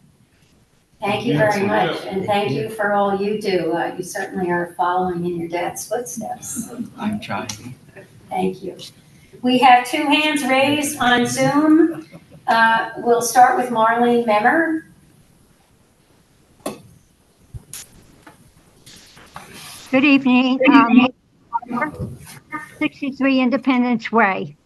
Thank you very much, and thank you for all you do. You certainly are following in your dad's footsteps. I'm trying. Thank you. We have 2 hands raised on Zoom. We'll start with Marlene Memmer. Good evening. 63 Independence Way.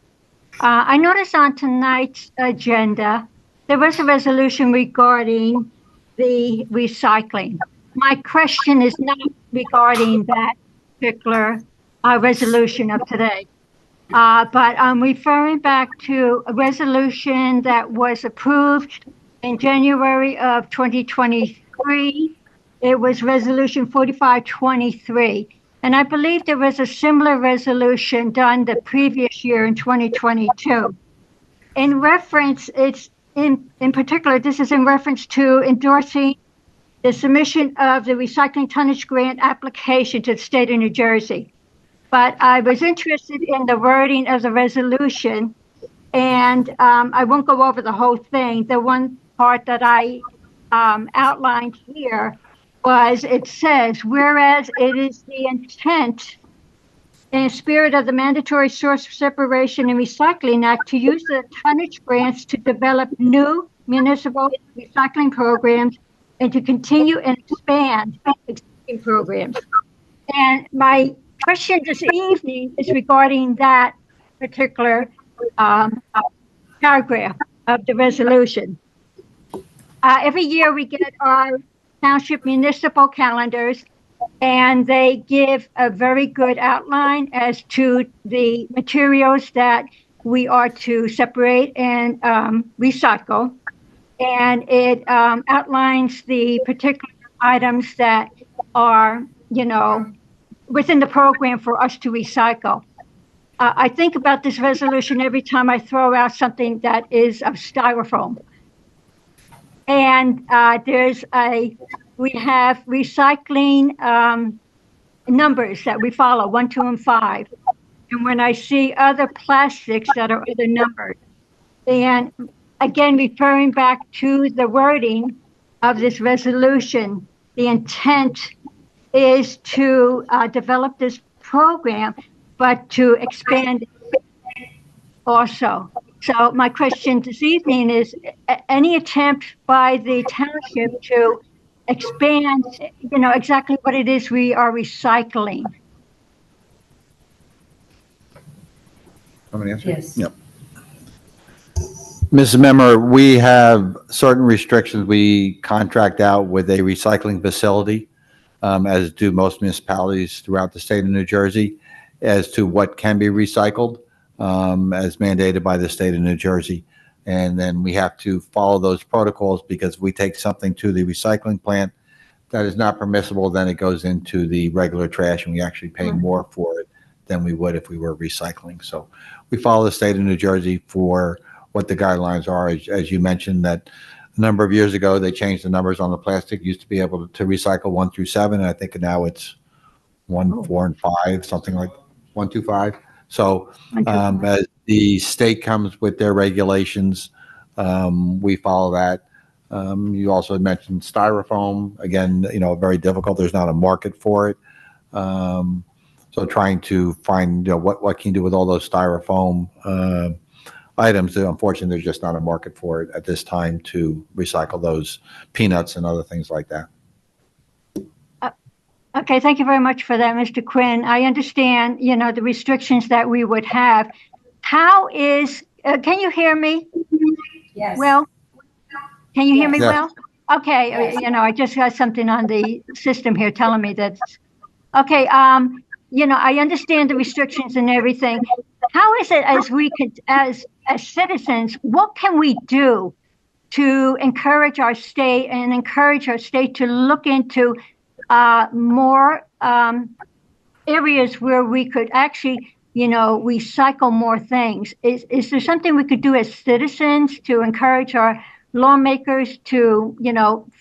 I noticed on tonight's agenda, there was a resolution regarding the recycling. My question is not regarding that particular resolution of today, but I'm referring back to a resolution that was approved in January of 2023. It was resolution 4523. And I believe there was a similar resolution done the previous year in 2022. In reference, it's in particular, this is in reference to endorsing the submission of the recycling tonnage grant application to the state of New Jersey. But I was interested in the wording of the resolution, and I won't go over the whole thing. The one part that I outlined here was, it says, whereas it is the intent in the spirit of the Mandatory Source Separation and Recycling Act to use the tonnage grants to develop new municipal recycling programs and to continue and expand existing programs. And my question this evening is regarding that particular paragraph of the resolution. Every year we get our township municipal calendars, and they give a very good outline as to the materials that we are to separate and recycle. And it outlines the particular items that are, within the program for us to recycle. I think about this resolution every time I throw out something that is of styrofoam. And we have recycling numbers that we follow, 1, 2, and 5. And when I see other plastics that are other numbers, and again, referring back to the wording of this resolution, the intent is to develop this program, but to expand it also. So my question this evening is, any attempt by the township to expand, exactly what it is we are recycling? Want me to answer? Yes. Yep. Mrs. Member, we have certain restrictions. We contract out with a recycling facility, as do most municipalities throughout the state of New Jersey, as to what can be recycled, as mandated by the state of New Jersey. And then we have to follow those protocols, because we take something to the recycling plant that is not permissible, then it goes into the regular trash, and we actually pay more for it than we would if we were recycling. So we follow the state of New Jersey for what the guidelines are. As you mentioned, that a number of years ago, they changed the numbers on the plastic. Used to be able to recycle 1 through 7, and I think now it's 1, 4, and 5, something like 1, 2, 5. So as the state comes with their regulations, we follow that. You also mentioned styrofoam. Again, very difficult. There's not a market for it. So trying to find what can you do with all those styrofoam items. Unfortunately, there's just not a market for it at this time to recycle those peanuts and other things like that. Okay, thank you very much for that, Mr. Quinn. I understand, the restrictions that we would have. How is, can you hear me? Yes. Well, can you hear me Yes. well? Okay, I just got something on the system here telling me that's, okay, I understand the restrictions and everything. How is it as we could, as citizens, what can we do to encourage our state to look into more areas where we could actually, recycle more things? Is there something we could do as citizens to encourage our lawmakers to,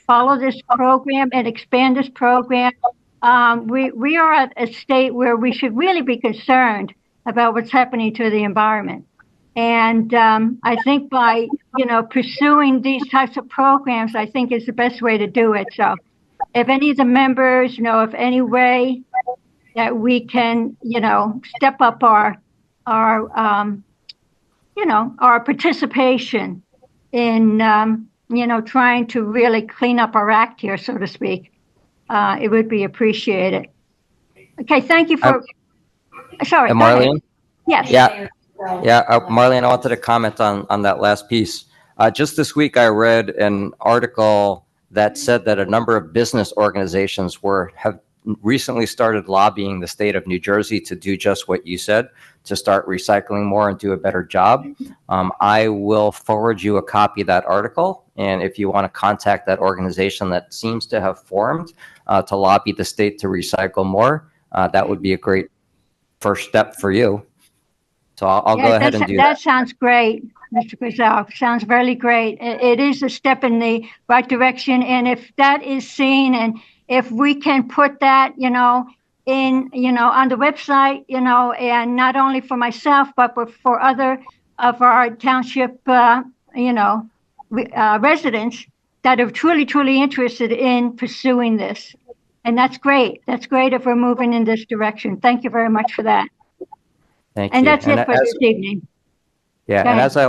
follow this program and expand this program? We are at a state where we should really be concerned about what's happening to the environment. And I think by, pursuing these types of programs, I think is the best way to do it. So if any of the members know of any way that we can, step up our participation in, trying to really clean up our act here, so to speak, it would be appreciated. Okay, thank you for, sorry. Marlene? Yes. Yeah, Marlene, I wanted to comment on that last piece. Just this week, I read an article that said that a number of business organizations have recently started lobbying the state of New Jersey to do just what you said, to start recycling more and do a better job. I will forward you a copy of that article, and if you want to contact that organization that seems to have formed to lobby the state to recycle more, that would be a great first step for you. So I'll go ahead and do that. That sounds great, Mr. Grayzel. Sounds really great. It is a step in the right direction. And if that is seen, and if we can put that, in, on the website, and not only for myself, but for other of our township, residents that are truly, truly interested in pursuing this. And that's great. That's great if we're moving in this direction. Thank you very much for that. Thank And you. that's it for this evening. Yeah, and as I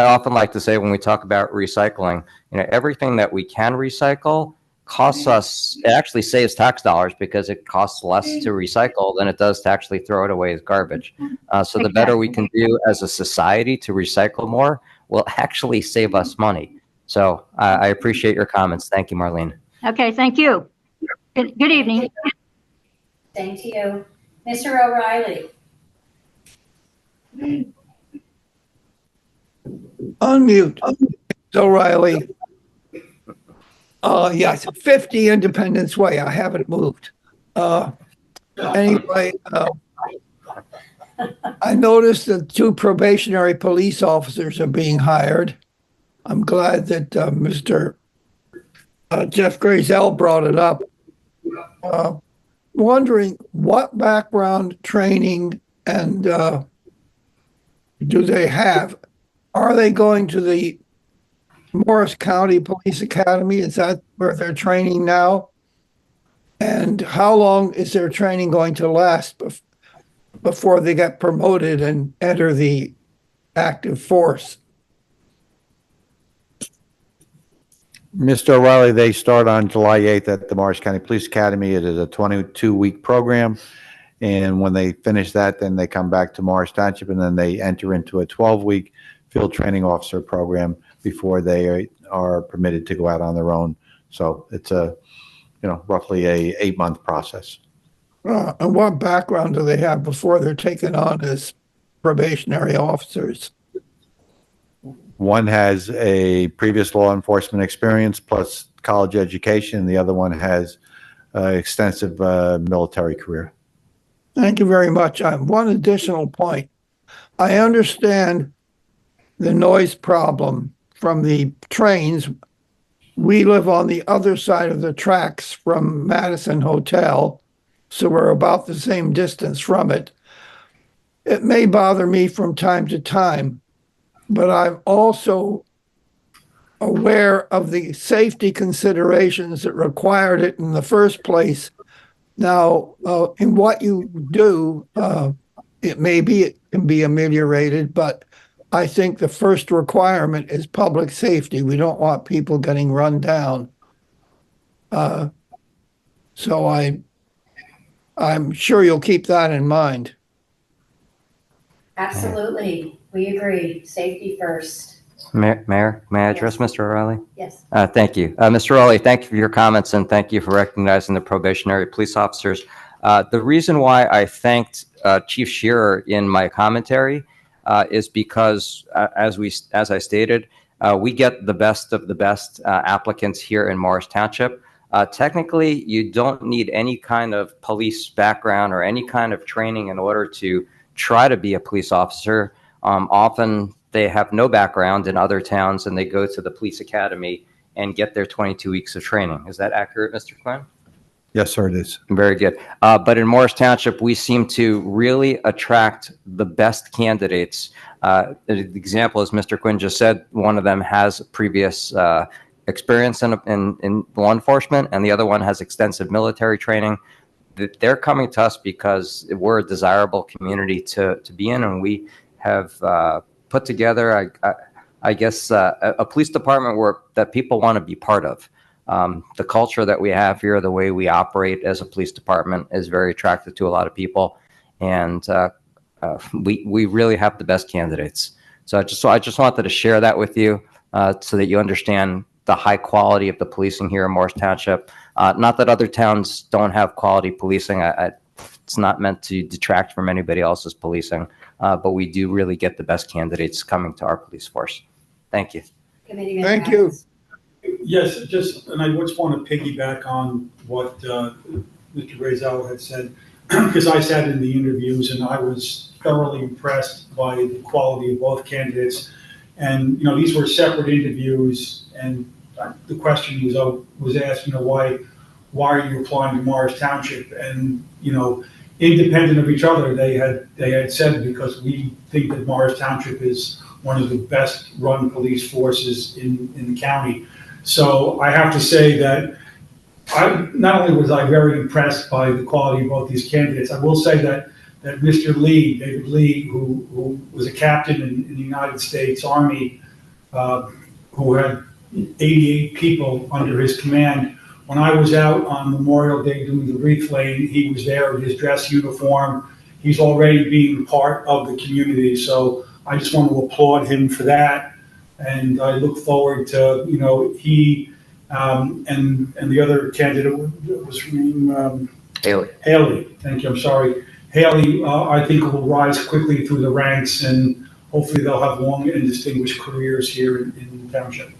often like to say when we talk about recycling, everything that we can recycle costs us, it actually saves tax dollars because it costs less to recycle than it does to actually throw it away as garbage. So the better we can do as a society to recycle more will actually save us money. So I appreciate your comments. Thank you, Marlene. Okay, thank you. Good evening. Same to you. Mr. O'Reilly. Unmute. O'Reilly. Yes, 50 Independence Way. I haven't moved. Anyway, I noticed that 2 probationary police officers are being hired. I'm glad that Mr. Jeff Grayzel brought it up. Wondering what background training and do they have? Are they going to the Morris County Police Academy? Is that where they're training now? And how long is their training going to last before they get promoted and enter the active force? Mr. O'Reilly, they start on July 8th at the Morris County Police Academy. It is a 22-week program. And when they finish that, then they come back to Morris Township, and then they enter into a 12-week field training officer program before they are permitted to go out on their own. So it's roughly a 8-month process. And what background do they have before they're taken on as probationary officers? One has a previous law enforcement experience plus college education. The other one has extensive military career. Thank you very much. One additional point. I understand the noise problem from the trains. We live on the other side of the tracks from Madison Hotel, so we're about the same distance from it. It may bother me from time to time, but I'm also aware of the safety considerations that required it in the first place. Now, in what you do, it can be ameliorated, but I think the first requirement is public safety. We don't want people getting run down. So I'm sure you'll keep that in mind. Absolutely. We agree. Safety first. Mayor, may I address Mr. O'Reilly? Yes. Thank you. Mr. O'Reilly, thank you for your comments, and thank you for recognizing the probationary police officers. The reason why I thanked Chief Shearer in my commentary is because, as I stated, we get the best of the best applicants here in Morris Township. Technically, you don't need any kind of police background or any kind of training in order to try to be a police officer. Often they have no background in other towns and they go to the police academy and get their 22 weeks of training. Is that accurate, Mr. Quinn? Yes, sir, it is. Very good. But in Morris Township, we seem to really attract the best candidates. The example, as Mr. Quinn just said, one of them has previous experience in law enforcement, and the other one has extensive military training. They're coming to us because we're a desirable community to be in, and we have put together, I guess, a police department that people want to be part of. The culture that we have here, the way we operate as a police department is very attractive to a lot of people, and we really have the best candidates. So I just wanted to share that with you so that you understand the high quality of the policing here in Morris Township. Not that other towns don't have quality policing. It's not meant to detract from anybody else's policing, but we do really get the best candidates coming to our police force. Thank you. Thank you. Yes, and I just want to piggyback on what Mr. Grayzel had said, because I sat in the interviews and I was thoroughly impressed by the quality of both candidates. And, these were separate interviews, and the question was asked, why are you applying to Morris Township? And, independent of each other, they had said, because we think that Morris Township is one of the best run police forces in the county. So I have to say that not only was I very impressed by the quality of both these candidates, I will say that Mr. Lee, David Lee, who was a captain in the United States Army, who had 88 people under his command. When I was out on Memorial Day doing the wreath laying, he was there in his dress uniform. He's already being part of the community. So I just want to applaud him for that. And I look forward to, he and the other candidate was Haley. Haley, thank you, I'm sorry. Haley, I think will rise quickly through the ranks, and hopefully they'll have long and distinguished careers here in the township.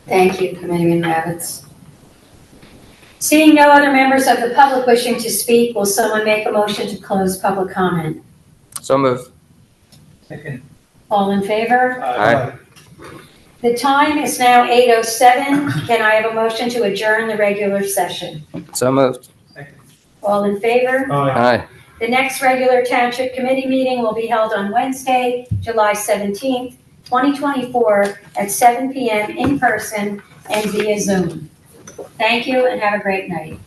Thank you, Committeeman Ravitz. Seeing no other members of the public wishing to speak, will someone make a motion to close public comment? So moved. Second. All in favor? Aye. The time is now 8:07. Can I have a motion to adjourn the regular session? So moved. All in favor? Aye. The next regular Township Committee meeting will be held on Wednesday, July 17th, 2024 at 7 p.m. in person and via Zoom. Thank you and have a great night.